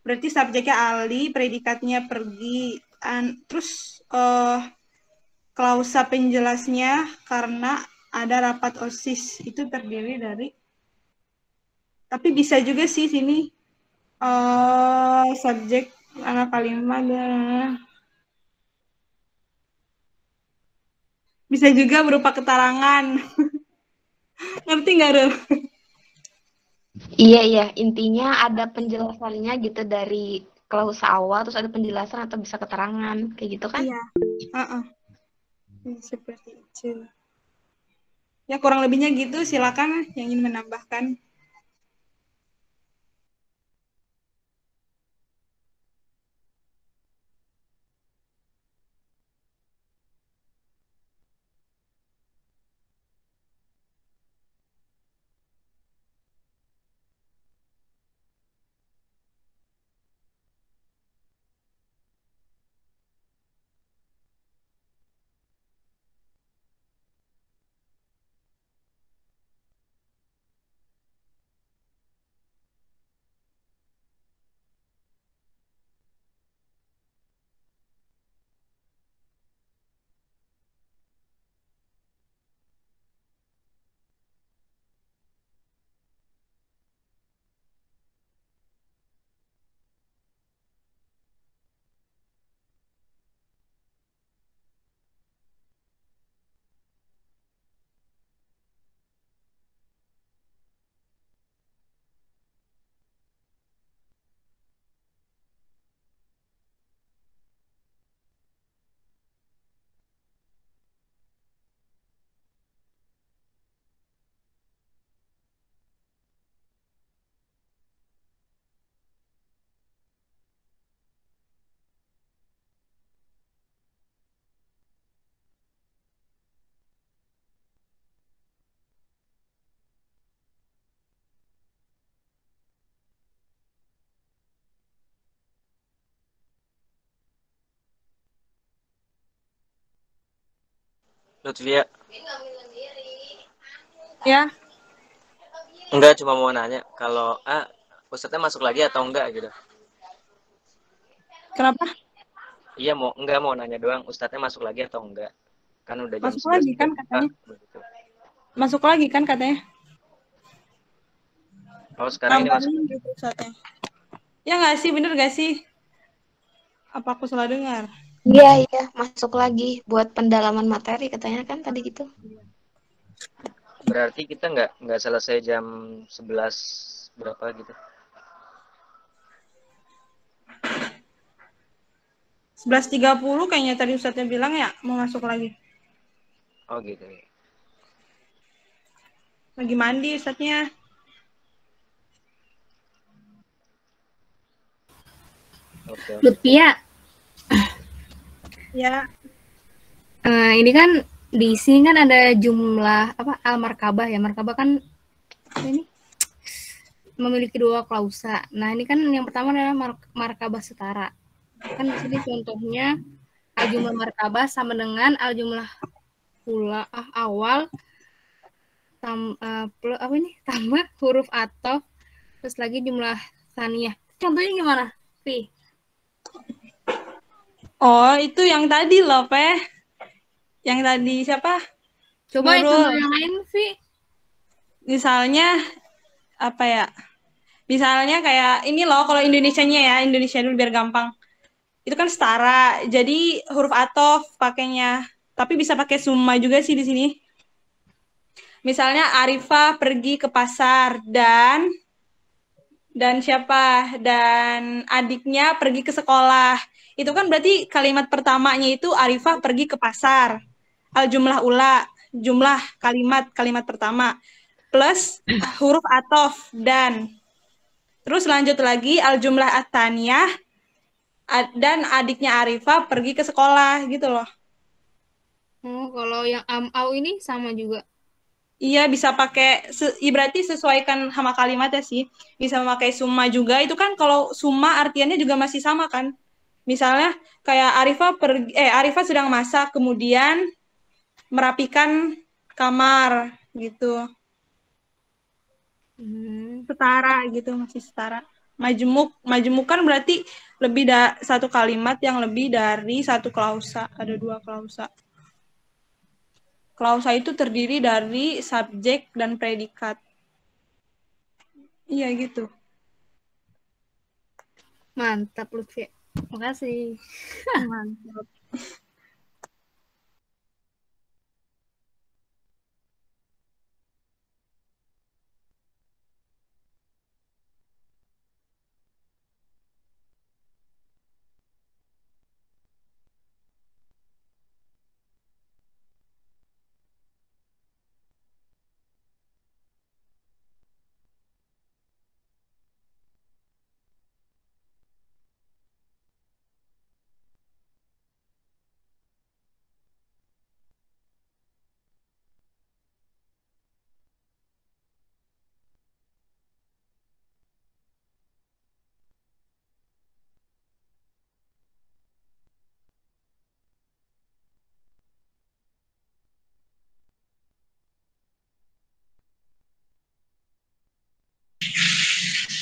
Berarti subjeknya Ali, predikatnya pergi. Terus klausa penjelasnya karena ada rapat OSIS. Itu terdiri dari, tapi bisa juga sih sini subjek anak kalimat bisa juga berupa keterangan. Ngerti nggak, Rul? Iya, intinya ada penjelasannya gitu dari klausa awal, terus ada penjelasan atau bisa keterangan, kayak gitu kan? Iya, seperti itu. Ya kurang lebihnya gitu, silakan yang ingin menambahkan. Lutfia, Ya, enggak cuma mau nanya kalau Ustadznya masuk lagi atau enggak gitu. kenapa? Iya mau nanya doang, Ustadznya masuk lagi atau enggak. Kan udah jam Masuk lagi kan 11.30. katanya. Begitu. Masuk lagi kan katanya. Oh sekarang ini masuk. Tambahin gitu saatnya. Ya nggak sih, bener nggak sih? Apa aku salah dengar? Iya, masuk lagi buat pendalaman materi katanya kan tadi gitu. Berarti kita nggak selesai jam 11 berapa gitu. 11.30 kayaknya tadi Ustadznya bilang ya mau masuk lagi. Oh gitu. Lagi mandi Ustadznya. Oke. Lutfia, Ya, ini kan di sini kan ada jumlah apa al-markabah ya. Markabah kan ini memiliki 2 klausa. Nah, ini kan yang pertama adalah markabah setara. Kan di sini contohnya al-jumlah markabah sama dengan al-jumlah awal tambah huruf atau terus lagi jumlah tsaniyah. Contohnya gimana, Fi? oh itu yang tadi loh, Peh. Yang tadi siapa? Coba Nurul. contoh yang lain, Vi. Misalnya apa ya? Misalnya kayak ini loh, kalau Indonesianya ya, Indonesia dulu biar gampang. Itu kan setara, jadi huruf atof pakainya. Tapi bisa pakai summa juga sih di sini. Misalnya Arifah pergi ke pasar dan siapa? Dan adiknya pergi ke sekolah. Itu kan berarti kalimat pertamanya itu Arifah pergi ke pasar. Al-jumlah ula, jumlah kalimat pertama. Plus huruf atof dan. Terus lanjut lagi al-jumlah at-taniyah dan adiknya Arifah pergi ke sekolah gitu loh. Oh, kalau yang am-au ini sama juga. Iya, bisa pakai, berarti sesuaikan sama kalimatnya sih. Bisa memakai summa juga, itu kan kalau summa artiannya juga masih sama kan. Misalnya kayak Arifah sedang masak, kemudian merapikan kamar gitu. Setara gitu, masih setara. Majemuk kan berarti lebih satu kalimat yang lebih dari satu klausa, ada 2 klausa. Klausa itu terdiri dari subjek dan predikat. Iya gitu. Mantap Lutfi. Makasih. Mantap.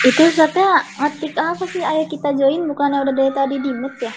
Itu Ustaznya ngetik apa sih? Ayo kita join, bukannya udah dari tadi di mute ya?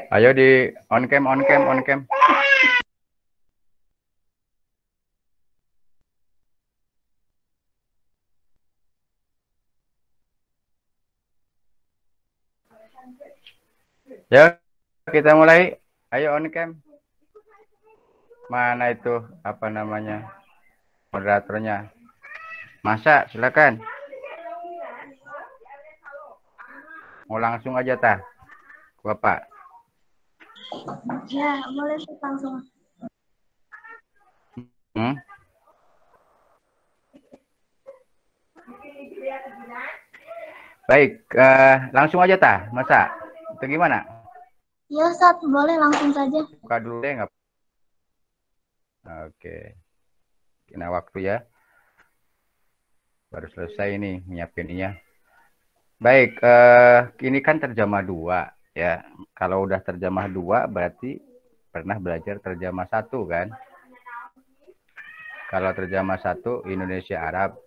Ayo di on cam, on cam, on cam. Ya, kita mulai. Ayo on cam. Mana itu apa namanya moderatornya? Masa, silakan. Mau langsung aja tah, Bapak. Ya, boleh Ustaz langsung. Baik, langsung aja tah, Masa. Itu gimana? Ya Ustaz, boleh langsung saja. Buka dulu deh, nggak? Oke. Kena waktu ya. Baru selesai ini nyiapinnya. Baik, ini kan terjemah 2 ya. Kalau udah terjemah 2 berarti pernah belajar terjemah 1 kan? Kalau terjemah 1 Indonesia Arab,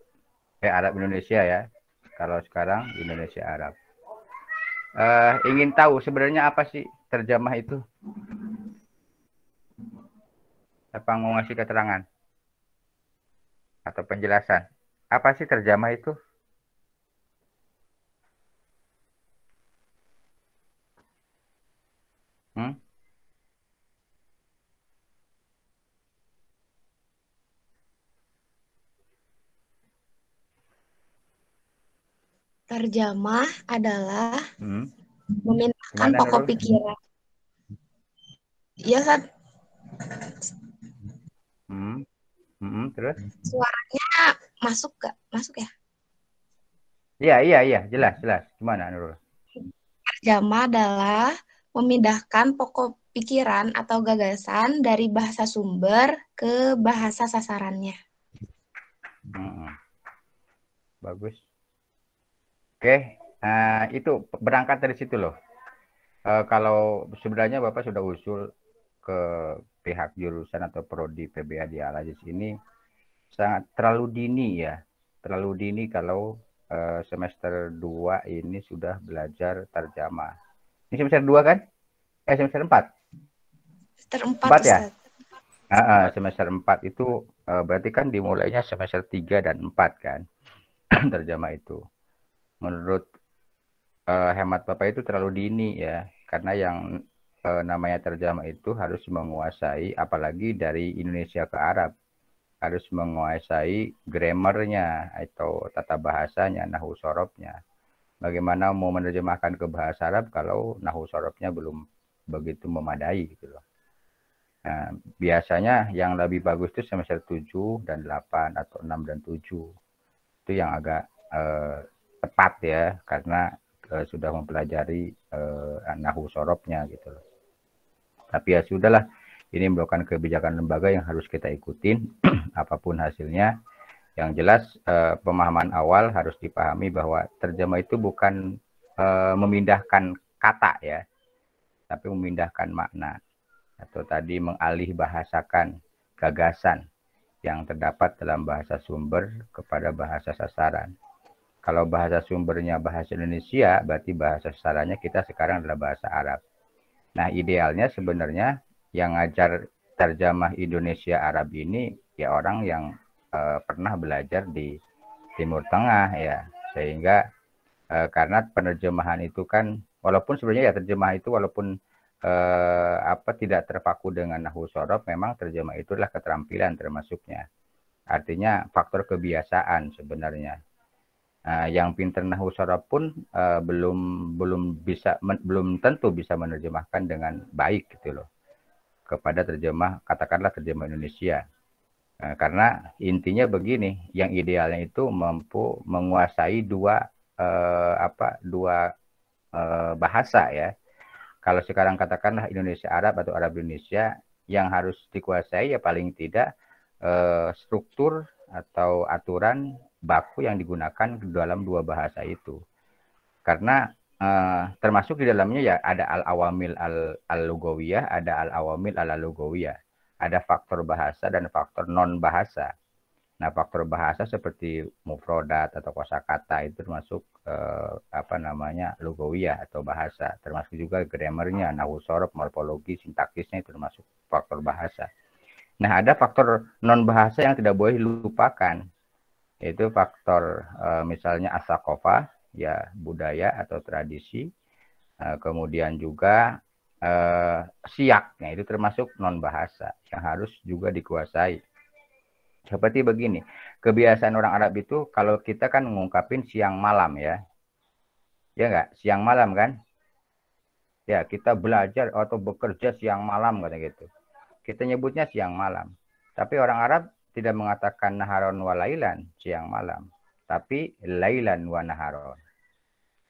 Arab Indonesia ya. Kalau sekarang Indonesia Arab. Ingin tahu sebenarnya apa sih terjemah itu? Apa mau ngasih keterangan? atau penjelasan. Apa sih terjemah itu? Hmm? Terjemah adalah memindahkan Gimana, pokok Nurul? pikiran. Iya, Sat. Terus? Suaranya masuk gak? Masuk ya? Iya, jelas. Gimana, Nurul? Terjemah adalah memindahkan pokok pikiran atau gagasan dari bahasa sumber ke bahasa sasarannya. Bagus. Oke, itu berangkat dari situ loh. Kalau sebenarnya Bapak sudah usul ke pihak jurusan atau prodi PBA di Al-Aziz ini sangat terlalu dini ya. Terlalu dini kalau semester 2 ini sudah belajar terjemah. Ini semester 2 kan? Semester 4? Semester 4 ya? Semester 4 itu berarti kan dimulainya semester 3 dan 4 kan? Terjemah itu. Menurut hemat Bapak itu terlalu dini ya. Karena yang namanya terjemah itu harus menguasai, apalagi dari Indonesia ke Arab, harus menguasai grammarnya atau tata bahasanya, nahwu sorobnya. Bagaimana mau menerjemahkan ke bahasa Arab kalau nahwu sorobnya belum begitu memadai gitu loh. Nah, biasanya yang lebih bagus itu semester 7 dan 8 atau 6 dan 7. Itu yang agak tepat ya, karena sudah mempelajari nahwu sorobnya gitu loh. Tapi ya sudahlah, ini merupakan kebijakan lembaga yang harus kita ikutin apapun hasilnya. Yang jelas pemahaman awal harus dipahami bahwa terjemah itu bukan memindahkan kata ya, tapi memindahkan makna, atau tadi mengalih bahasakan gagasan yang terdapat dalam bahasa sumber kepada bahasa sasaran. Kalau bahasa sumbernya bahasa Indonesia, berarti bahasa sasarannya kita sekarang adalah bahasa Arab. Nah, idealnya sebenarnya yang ngajar terjemah Indonesia Arab ini ya orang yang pernah belajar di Timur Tengah ya, sehingga karena penerjemahan itu kan walaupun sebenarnya ya terjemah itu walaupun tidak terpaku dengan nahwu sorob, memang terjemah itulah keterampilan termasuknya. Artinya faktor kebiasaan sebenarnya. Yang pintar nahwu sorob pun belum tentu bisa menerjemahkan dengan baik gitu loh kepada katakanlah terjemah Indonesia. Karena intinya begini, yang idealnya itu mampu menguasai dua bahasa ya. Kalau sekarang katakanlah Indonesia Arab atau Arab Indonesia, yang harus dikuasai ya paling tidak struktur atau aturan baku yang digunakan dalam dua bahasa itu. Karena termasuk di dalamnya ya ada al-awamil al-lugawiyah, ada al-awamil al-lugawiyah. Ada faktor bahasa dan faktor non bahasa. Nah, faktor bahasa seperti mufrodat atau kosakata itu termasuk lugawiyah atau bahasa. Termasuk juga grammarnya, nahwu sorob, morfologi, sintaksisnya itu termasuk faktor bahasa. Nah, ada faktor non bahasa yang tidak boleh dilupakan, yaitu faktor misalnya as-saqafah, ya budaya atau tradisi, kemudian juga siaknya itu termasuk non bahasa yang harus juga dikuasai. Seperti begini, kebiasaan orang Arab itu kalau kita kan mengungkapin siang malam ya nggak, siang malam kan, ya kita belajar atau bekerja siang malam kata gitu, kita nyebutnya siang malam. Tapi orang Arab tidak mengatakan naharon wa lailan, siang malam, tapi lailan wa naharon.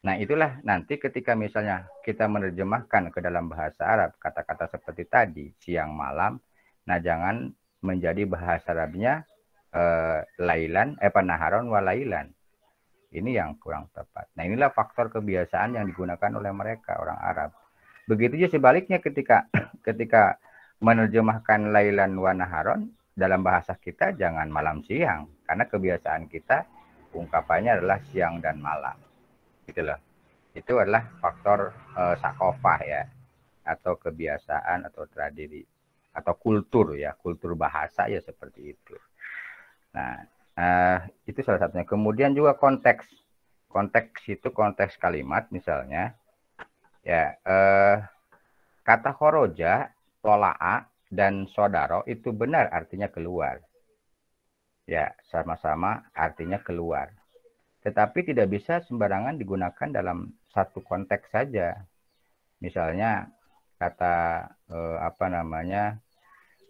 Nah, itulah nanti ketika misalnya kita menerjemahkan ke dalam bahasa Arab kata-kata seperti tadi, siang malam, nah jangan menjadi bahasa Arabnya lailan, naharon wa lailan. Ini yang kurang tepat. Nah, inilah faktor kebiasaan yang digunakan oleh mereka, orang Arab. Begitu juga sebaliknya ketika menerjemahkan lailan wa naharon, dalam bahasa kita jangan malam siang, karena kebiasaan kita ungkapannya adalah siang dan malam. Gitu loh. Itu adalah faktor sakofah ya, atau kebiasaan atau tradisi atau kultur ya, kultur bahasa ya seperti itu. Nah, Itu salah satunya. Kemudian juga konteks. Konteks itu konteks kalimat misalnya. Ya, kata khoroja, tola'a, dan sodaro itu benar artinya keluar. Ya, sama-sama artinya keluar. Tetapi tidak bisa sembarangan digunakan dalam satu konteks saja. Misalnya kata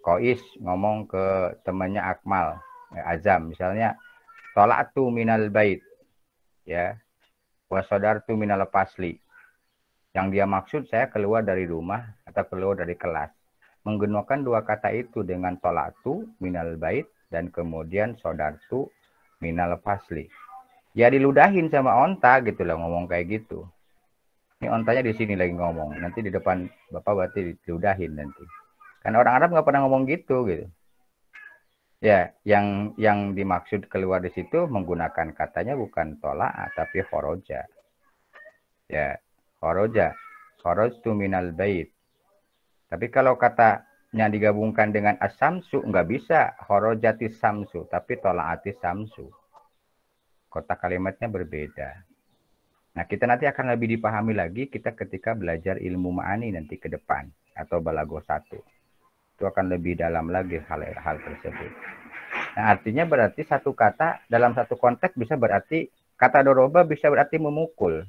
Kois ngomong ke temannya Akmal, Azam, misalnya tola'tu minal bait, ya, wasodartu minal pasli. Yang dia maksud saya keluar dari rumah atau keluar dari kelas. Menggunakan dua kata itu dengan tola'tu minal bait dan kemudian sodartu minal pasli. Ya diludahin sama onta gitu loh, ngomong kayak gitu. Ini ontanya di sini lagi ngomong, nanti di depan Bapak berarti diludahin nanti. Kan orang Arab nggak pernah ngomong gitu. Ya, yang dimaksud keluar di situ menggunakan katanya bukan tola'a tapi khoroja. Ya, khoroja. Kharajtu minal bait. Tapi kalau katanya digabungkan dengan as-samsu nggak bisa khorojati samsu, tapi tola'ati samsu. Kota kalimatnya berbeda. Nah, kita nanti akan lebih dipahami lagi kita ketika belajar ilmu ma'ani nanti ke depan atau balaghah 1. Itu akan lebih dalam lagi hal tersebut. Nah, artinya berarti satu kata dalam satu konteks bisa berarti kata doroba bisa berarti memukul.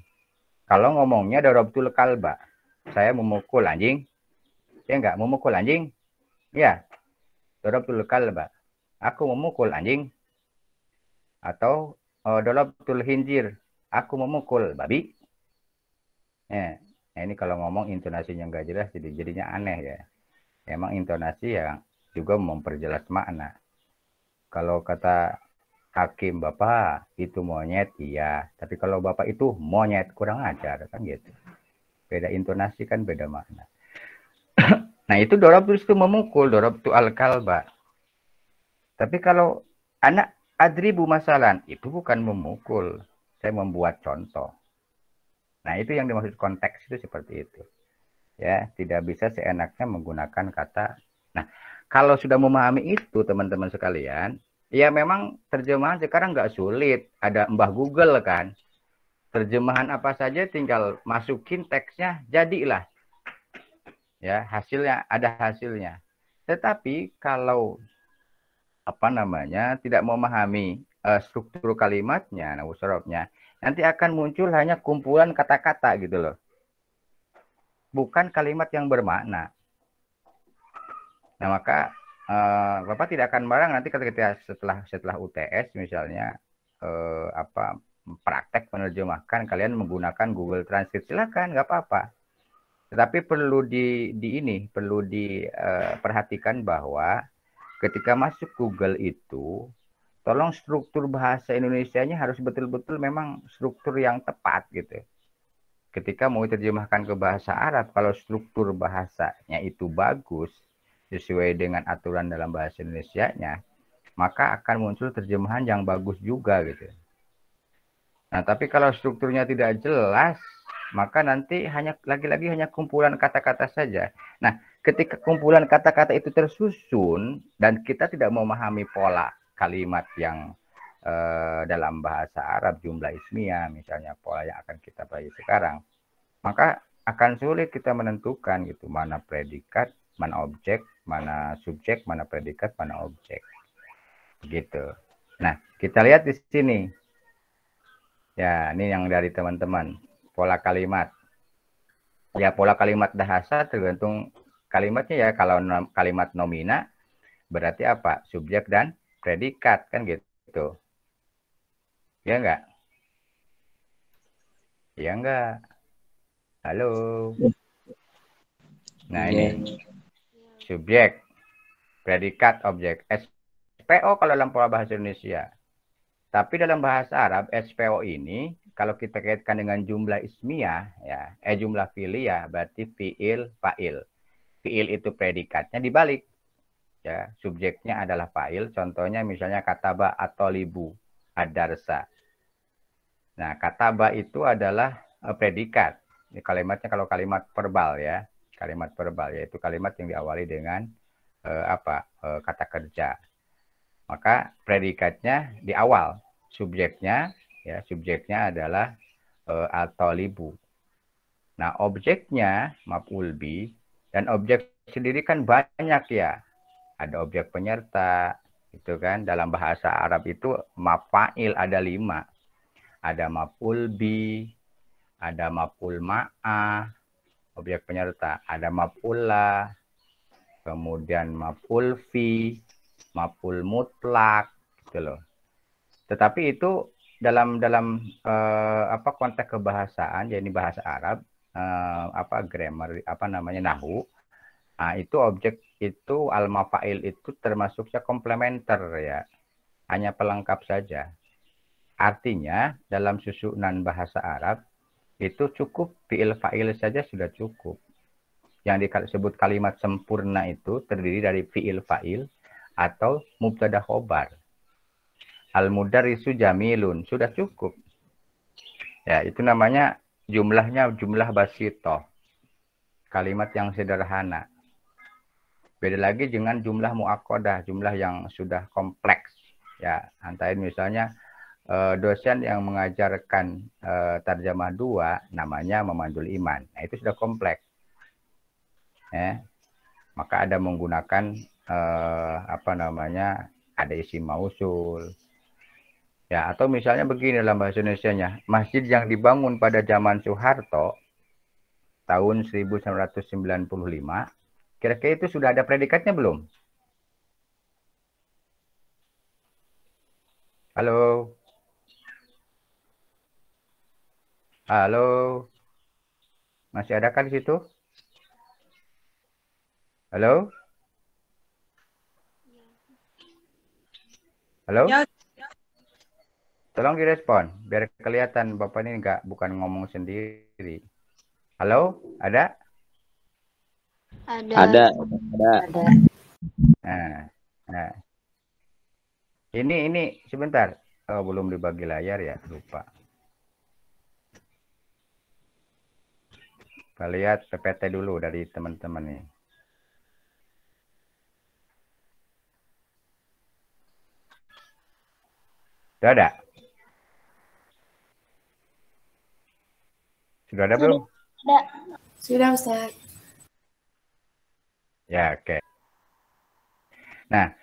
Kalau ngomongnya dorobtul kalba, saya memukul anjing. Ya enggak, memukul anjing. Ya, dorobtul kalba. Aku memukul anjing. Atau dorobtul hinjir. Aku memukul babi. Ya, nah ini kalau ngomong intonasinya enggak jelas jadinya aneh ya. Emang intonasi yang juga memperjelas makna. Kalau kata hakim, Bapak itu monyet, iya. Tapi kalau Bapak itu monyet, kurang ajar kan gitu. Beda intonasi kan beda makna. Nah itu dorab itu memukul, dorab itu al-kalba. Tapi kalau anak adribu masalan, itu bukan memukul. Saya membuat contoh. Nah itu yang dimaksud konteks itu seperti itu. Ya, tidak bisa seenaknya menggunakan kata. Nah, kalau sudah memahami itu teman-teman sekalian, ya memang terjemahan sekarang nggak sulit. Ada Mbah Google kan. Terjemahan apa saja tinggal masukin teksnya, jadilah. Ya, hasilnya ada hasilnya. Tetapi kalau tidak memahami struktur kalimatnya, usrofnya, nanti akan muncul hanya kumpulan kata-kata gitu loh. Bukan kalimat yang bermakna. Nah, maka Bapak tidak akan marah nanti ketika setelah UTS misalnya praktek menerjemahkan kalian menggunakan Google Translate, silakan, nggak apa-apa. Tetapi perlu diperhatikan bahwa ketika masuk Google itu tolong struktur bahasa Indonesianya harus betul-betul memang struktur yang tepat gitu. Ketika mau diterjemahkan ke bahasa Arab, kalau struktur bahasanya itu bagus, sesuai dengan aturan dalam bahasa Indonesianya, maka akan muncul terjemahan yang bagus juga gitu. Nah, tapi kalau strukturnya tidak jelas, maka nanti lagi-lagi hanya kumpulan kata-kata saja. Nah, ketika kumpulan kata-kata itu tersusun dan kita tidak memahami pola kalimat yang dalam bahasa Arab, jumlah ismiyah misalnya, pola yang akan kita pelajari sekarang, maka akan sulit kita menentukan gitu mana predikat, mana objek, mana subjek, mana predikat, mana objek. Gitu. Nah, kita lihat di sini. Ya, ini yang dari teman-teman, pola kalimat. Ya, pola kalimat bahasa tergantung kalimatnya ya. Kalau kalimat nomina berarti apa? Subjek dan predikat kan gitu. Ya enggak? Ya enggak? Halo. Nah, ini subjek, predikat, objek. SPO kalau dalam pola bahasa Indonesia. Tapi dalam bahasa Arab, SPO ini kalau kita kaitkan dengan jumlah ismiyah ya, jumlah fi'liyah berarti fi'il, fa'il. Fi'il itu predikatnya dibalik. Ya, subjeknya adalah fa'il. Contohnya misalnya kataba atau libu, ad-darsa. Nah, kataba itu adalah predikat. Ini kalimatnya kalau kalimat verbal ya. Kalimat verbal yaitu kalimat yang diawali dengan kata kerja. maka predikatnya di awal, subjeknya adalah at-thalibu. Nah, objeknya maf'ul bi, dan objek sendiri kan banyak ya. Ada objek penyerta, itu kan dalam bahasa Arab itu maf'il ada 5. Ada maf'ul bi, ada maf'ul ma'ah, objek penyerta, ada maf'ul la, kemudian maf'ul fi, maf'ul mutlak, gitu loh. Tetapi itu dalam konteks kebahasaan, yakni bahasa Arab, grammar, nahwu, nah, itu objek itu al-mafa'il itu termasuknya komplementer ya, hanya pelengkap saja. Artinya dalam susunan bahasa Arab itu cukup fi'il fa'il saja sudah cukup. Yang disebut kalimat sempurna itu terdiri dari fi'il fa'il atau mubtada khobar. Al-mudarrisu jamilun, sudah cukup. Ya, itu namanya jumlahnya jumlah basitoh. Kalimat yang sederhana. Beda lagi dengan jumlah mu'akkodah, jumlah yang sudah kompleks. Ya, antara misalnya dosen yang mengajarkan tarjamah 2 namanya Mamandul Iman. Nah, itu sudah kompleks. Ya. Maka ada menggunakan ada isim mausul. Ya, atau misalnya begini dalam bahasa Indonesianya, masjid yang dibangun pada zaman Soeharto tahun 1995, kira-kira itu sudah ada predikatnya belum? Halo? Halo? Masih ada kan di situ? Halo? Halo? Ya. Tolong direspon, biar kelihatan Bapak ini bukan ngomong sendiri. Halo, ada? Ada. Nah. Ini sebentar. Oh, belum dibagi layar ya, lupa. Kita lihat PPT dulu dari teman-teman nih. Sudah ada? Sudah ada belum? Ada. Sudah, Ustaz. Ya, oke. Nah,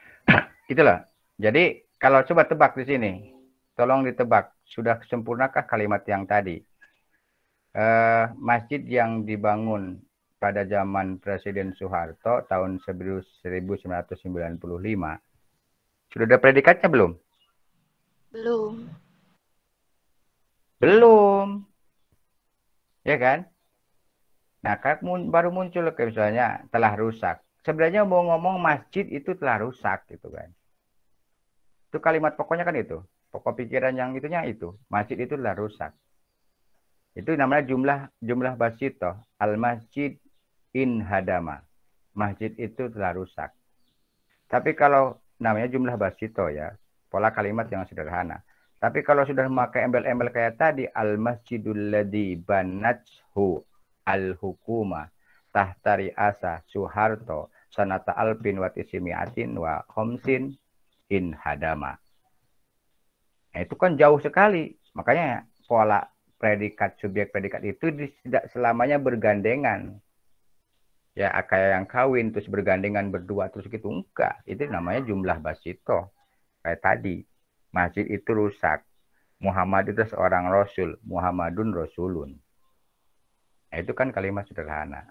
itulah. Jadi, kalau coba tebak di sini, tolong ditebak. Sudah sempurnakah kalimat yang tadi? Masjid yang dibangun pada zaman Presiden Soeharto tahun 1995. Sudah ada predikatnya belum? Belum. Ya kan? Nah, baru muncul misalnya telah rusak. Sebenarnya mau ngomong masjid itu telah rusak gitu kan. Itu kalimat pokoknya kan itu. Pokok pikiran yang itunya itu. Masjid itu telah rusak. Itu namanya jumlah basitoh. Al-masjid in hadama. Masjid itu telah rusak. Tapi kalau namanya jumlah basitoh ya. Pola kalimat yang sederhana. Tapi kalau sudah memakai embel-embel kayak tadi, al-masjidul ladzi banathu al-hukuma tahtari asa Soeharto sanata alpin wa tisimiatin wa khomsin in hadama. Nah, itu kan jauh sekali. Makanya pola predikat, subjek predikat itu tidak selamanya bergandengan. Ya, kayak yang kawin terus bergandengan berdua terus gitu. Enggak. Itu namanya jumlah basito. Kayak tadi. Masjid itu rusak. Muhammad itu seorang rasul. Muhammadun rasulun. Nah, itu kan kalimat sederhana.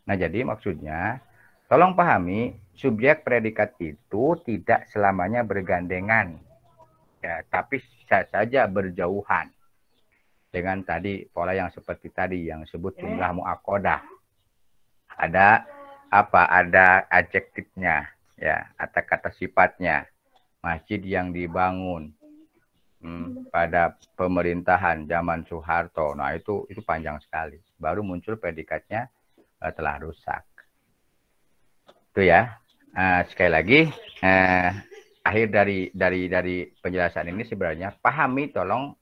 Nah, jadi maksudnya, tolong pahami, subjek predikat itu tidak selamanya bergandengan. Ya, tapi bisa saja berjauhan. Dengan tadi, pola yang seperti tadi, yang disebut jumlah mu'akkodah. Ada apa? Ada adjektifnya. Ya, atau kata sifatnya. Masjid yang dibangun pada pemerintahan zaman Soeharto. Nah, itu panjang sekali. Baru muncul predikatnya telah rusak. Itu ya. Sekali lagi, akhir dari penjelasan ini sebenarnya pahami tolong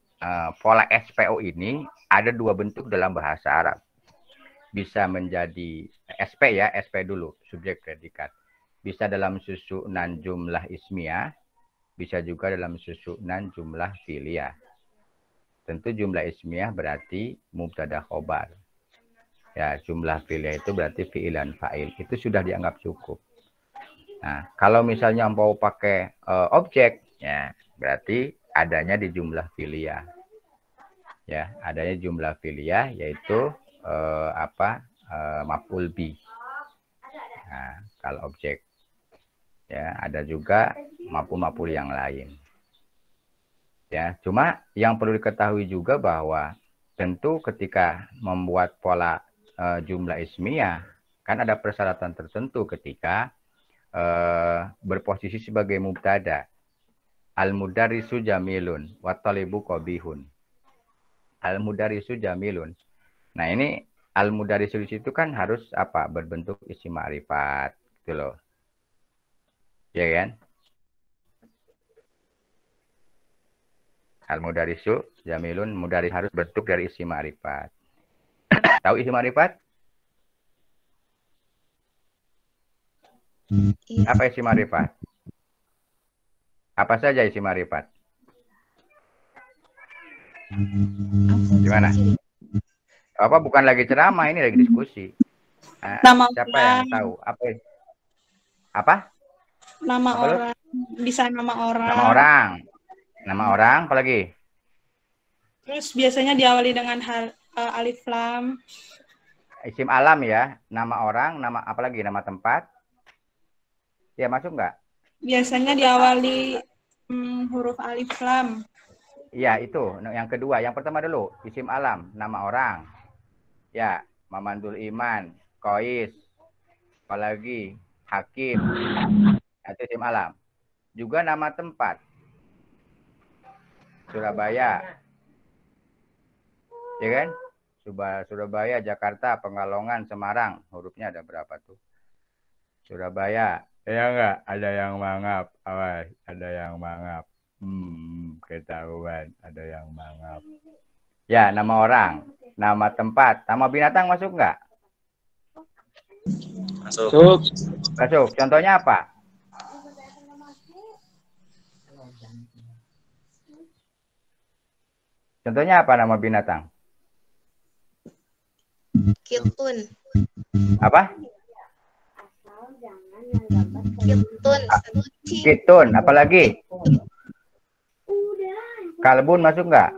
pola SPO ini ada 2 bentuk dalam bahasa Arab. Bisa menjadi SP ya, SP dulu, subjek predikat. Bisa dalam susunan jumlah ismiyah, bisa juga dalam susunan jumlah fi'liyah. Tentu jumlah ismiyah berarti mubtada khobar. Ya, jumlah fi'liyah itu berarti fi'ilan fa'il. Itu sudah dianggap cukup. Nah, kalau misalnya mau pakai objek, ya berarti adanya di jumlah fi'liyah. Ya, adanya jumlah fi'liyah yaitu maf'ul bi. Nah, kalau objek. Ya, ada juga maf'ul yang lain. Ya, cuma yang perlu diketahui juga bahwa tentu ketika membuat pola jumlah ismiyah kan ada persyaratan tertentu ketika berposisi sebagai mubtada. Al-mudarrisu jamilun wa talibu qabihun. Al-mudarrisu jamilun. Nah, ini al-mudarrisu di situ kan harus apa? Berbentuk isim ma'rifat gitu loh. Ya kan? Al-mudarrisu jamilun, mudarris harus bentuk dari isim ma'rifat. Tahu isim ma'rifat? Apa isim ma'rifat? Apa saja isim ma'rifat? Gimana? Apa bukan lagi ceramah, ini lagi diskusi. Nah, Nama siapa orang. yang tahu? Apa? Nama Apa lu? orang. Bisa nama orang. Nama orang. Nama orang, apa lagi? Terus biasanya diawali dengan alif lam. Isim alam ya. Nama orang, nama apa lagi? Nama tempat. Ya, masuk nggak? Biasanya diawali huruf alif lam. Iya, itu. Yang kedua. Yang pertama dulu. Isim alam. Nama orang. Ya, Mamandul Iman. Kois. Apalagi? Hakim. Itu isim alam. Juga nama tempat. Surabaya. Ya kan? Surabaya, Jakarta, Pekalongan, Semarang. Hurufnya ada berapa tuh? Surabaya. Ya enggak? Ada yang mangap. Awas, ada yang mangap. Ketahuan. Ada yang mangap. Ya, nama orang. Nama tempat. Nama binatang masuk enggak? Masuk. Masuk. Contohnya apa? Contohnya apa nama binatang? Kiltun. Apa? Kiltun. Kitun. Apalagi? Kalbun masuk nggak?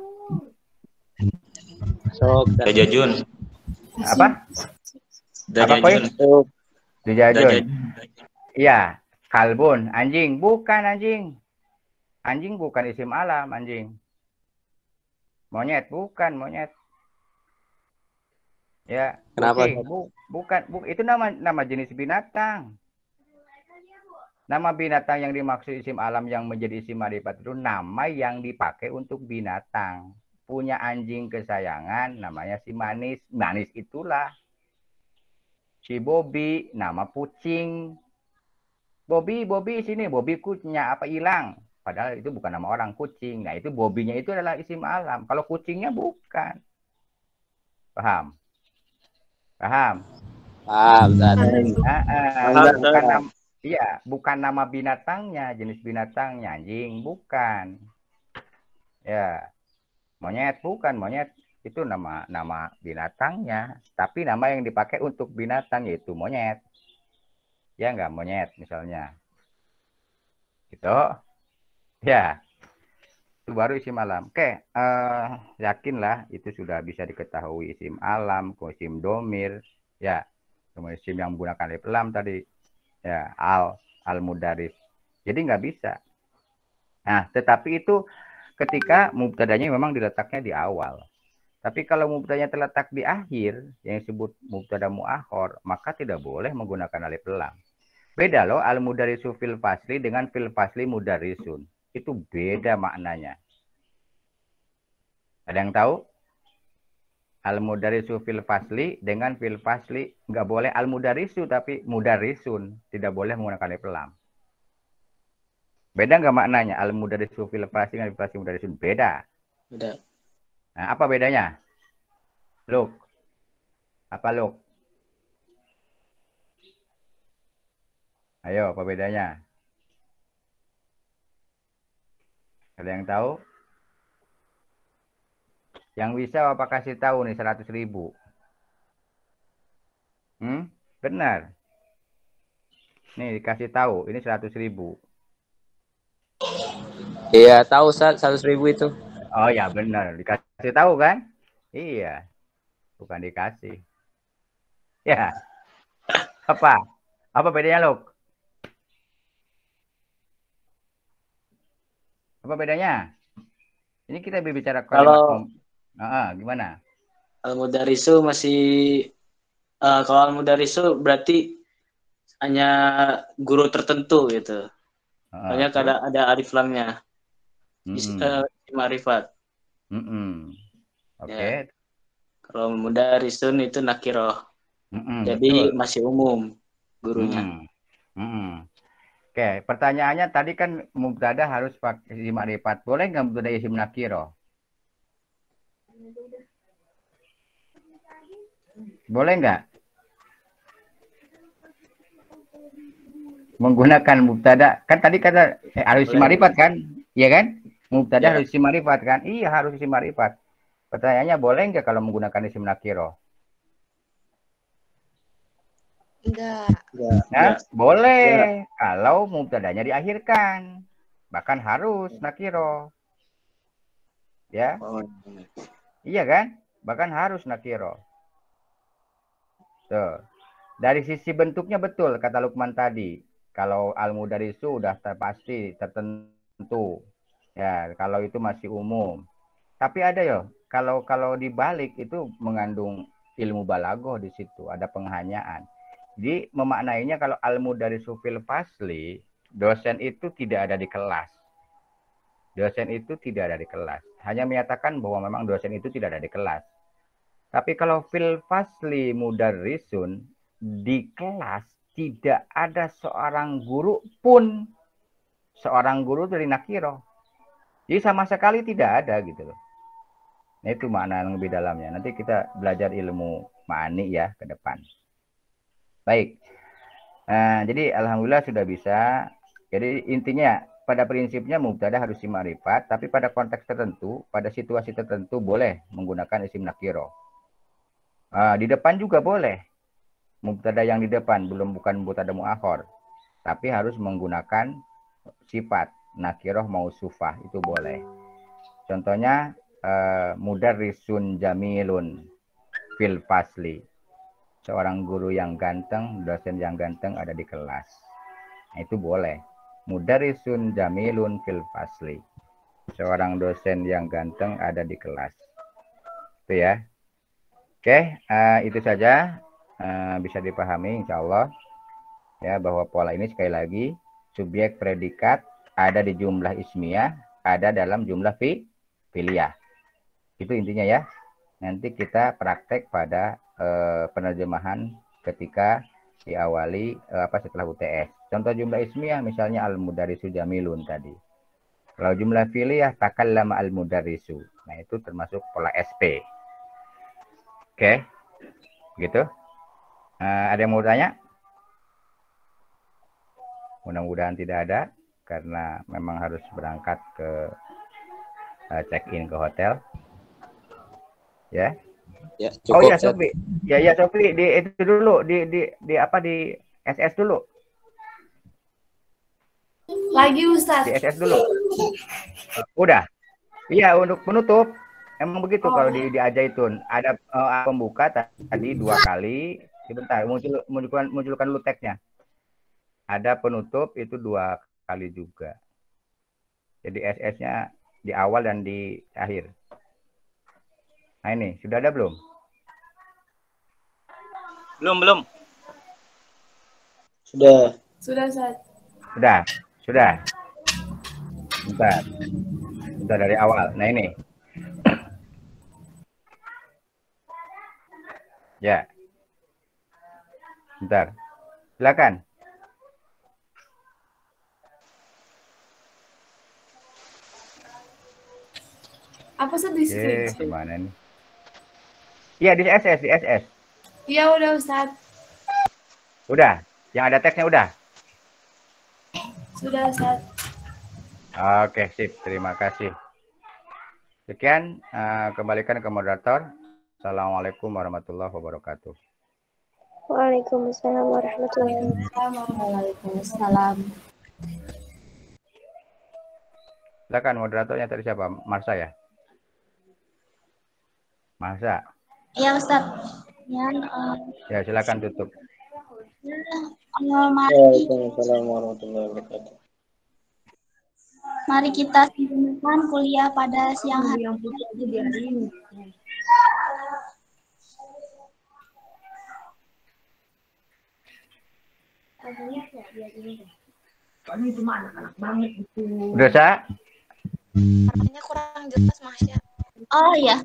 Masuk. Dajajun. Apa? Dajajun. Dajajun. Iya. Kalbun. Anjing. Bukan anjing. Anjing bukan isim alam. Anjing. Monyet. Bukan monyet. Ya. Kenapa? Bukan. Itu nama jenis binatang. Nama binatang yang dimaksud isim alam yang menjadi isim ma'rifat itu nama yang dipakai untuk binatang. Punya anjing kesayangan namanya si Manis. Manis itulah. Si Bobby nama kucing. Bobby sini. Bobby kucingnya apa hilang? Padahal itu bukan nama orang, kucing. Nah, itu Bobby-nya itu adalah isim alam. Kalau kucingnya bukan. Paham? Paham? Paham. Bukan nama. Iya, bukan nama binatangnya, jenis binatangnya, anjing, bukan. Ya, monyet, bukan monyet, itu nama binatangnya, tapi nama yang dipakai untuk binatang yaitu monyet. Ya enggak, monyet misalnya. Gitu. Ya, itu baru isim alam. Oke, yakinlah itu sudah bisa diketahui isim alam, isim domir, ya, kemudian isim yang menggunakan alif lam tadi. Ya, al-mudarris. Jadi nggak bisa. Nah, tetapi itu ketika mubtadanya memang diletaknya di awal. Tapi kalau mubtadanya terletak di akhir, yang disebut mubtada muakhor, maka tidak boleh menggunakan alif lam. Beda loh al-mudarrisu fil fasli dengan fil fasli mudarrisun. Itu beda maknanya. Ada yang tahu? Al-mudarrisu fil fasli dengan fil fasli nggak boleh al-mudarrisu tapi mudarrisun, tidak boleh menggunakan alif lam. Beda nggak maknanya al-mudarrisu fil fasli dengan fil fasli mudarrisun? Beda. Beda. Nah, apa bedanya? Luk. Apa Luk? Ayo, apa bedanya? Ada yang tahu? Yang bisa apa kasih tahu nih 100.000? Benar. Nih dikasih tahu, ini 100.000. Iya, tahu Ustaz, 100.000 itu. Oh ya benar, dikasih tahu kan? Iya, bukan dikasih. Ya, apa? Apa bedanya, Luk? Apa bedanya? Ini kita berbicara Kalau gimana? Al-Mudarisu masih kalau Al-Mudarisu berarti hanya guru tertentu gitu. Hanya ada alif lamnya. Ma'rifat. Oke. Ya. Kalau Mudarisun itu nakiroh. Jadi betul. Masih umum gurunya. Oke, pertanyaannya tadi kan mubtada harus pakai isim ma'rifat. Boleh nggak mubtada isim nakiroh? Boleh nggak? Menggunakan mubtada. Kan tadi kata harus isim ma'rifat kan? Iya kan? Mubtada harus isim ma'rifat kan? Iya, harus isim ma'rifat. Pertanyaannya boleh nggak kalau menggunakan isim nakiroh? Enggak. Nah, boleh kalau mubtadanya diakhirkan. Bahkan harus nakiro. Ya. Iya kan? Bahkan harus nakiro. Tuh. Dari sisi bentuknya betul kata Lukman tadi. Kalau al-mudarisu udah pasti tertentu. Ya, kalau itu masih umum. Tapi ada ya, kalau dibalik itu mengandung ilmu balaghah di situ, ada penghanyaan. Jadi memaknainya kalau al-mudarisu fil fasli, dosen itu tidak ada di kelas. Dosen itu tidak ada di kelas. Hanya menyatakan bahwa memang dosen itu tidak ada di kelas. Tapi kalau fil fasli mudarrisun, di kelas tidak ada seorang guru pun. Seorang guru dari nakiro. Jadi sama sekali tidak ada gitu loh. Nah itu makna yang lebih dalamnya. Nanti kita belajar ilmu ma'ani ya ke depan. Baik, jadi alhamdulillah sudah bisa. Jadi intinya pada prinsipnya mubtada harus isim ma'rifat, tapi pada konteks tertentu, pada situasi tertentu boleh menggunakan isim nakiro. Di depan juga boleh. Mubtada yang di depan bukan mubtada muakhor, tapi harus menggunakan sifat nakiroh mausufah itu boleh. Contohnya mudarrisun jamilun fil fasli. Seorang guru yang ganteng, dosen yang ganteng ada di kelas. Nah, itu boleh. Mudarrisun jamilun fil fasli. Seorang dosen yang ganteng ada di kelas. Itu ya. Oke, itu saja. Bisa dipahami insya Allah. Ya, bahwa pola ini sekali lagi. Subjek predikat ada di jumlah ismiyah, ada dalam jumlah fi'liyah. Itu intinya ya. Nanti kita praktek pada penerjemahan ketika diawali setelah UTS. Contoh jumlah ismiyah misalnya al-mudarisu jamilun tadi. Kalau jumlah fi'liyah takallama al-mudarisu. Nah, itu termasuk pola SP. Oke. Gitu. Ada yang mau tanya? Mudah-mudahan tidak ada karena memang harus berangkat ke check-in ke hotel. Ya. Ya, cukup. Oh iya, Sofi. Ya Sofi, di itu dulu, di SS dulu. Lagi Ustaz. Di SS dulu. Udah. Iya, untuk penutup emang begitu kalau di Ajaitun ada pembuka tadi 2 kali. Sebentar, munculkan dulu teksnya. Ada penutup itu 2 kali juga. Jadi SS-nya di awal dan di akhir. Nah ini, sudah ada belum? Belum. Sudah, Ustaz. Sudah. Bentar dari awal. Nah ini. Ya. Bentar. Silakan. Apa sih di screen? Gimana nih? Iya, di SS. Iya, udah Ustaz. Udah. Yang ada teksnya udah. Sudah Ustaz. Oke, sip. Terima kasih. Sekian, kembalikan ke moderator. Assalamualaikum warahmatullahi wabarakatuh. Waalaikumsalam warahmatullahi wabarakatuh. Waalaikumsalam. Silakan moderatornya tadi siapa? Marsa ya? Marsa. Ya Ustadz. Ya, silakan tutup. Waalaikumsalam warahmatullahi wabarakatuh. Mari kita sempurnakan kuliah pada siang hari. Udah, Sa? Artinya kurang jelas, Mas ya. Oh ya.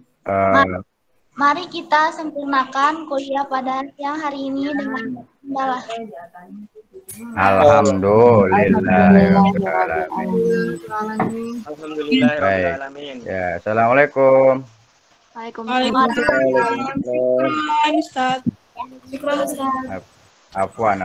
Mari kita sempurnakan kuliah pada siang hari ini dengan adalah. Alhamdulillahirrahmanirrahim. Ya, assalamualaikum. Waalaikumsalam. Afwan.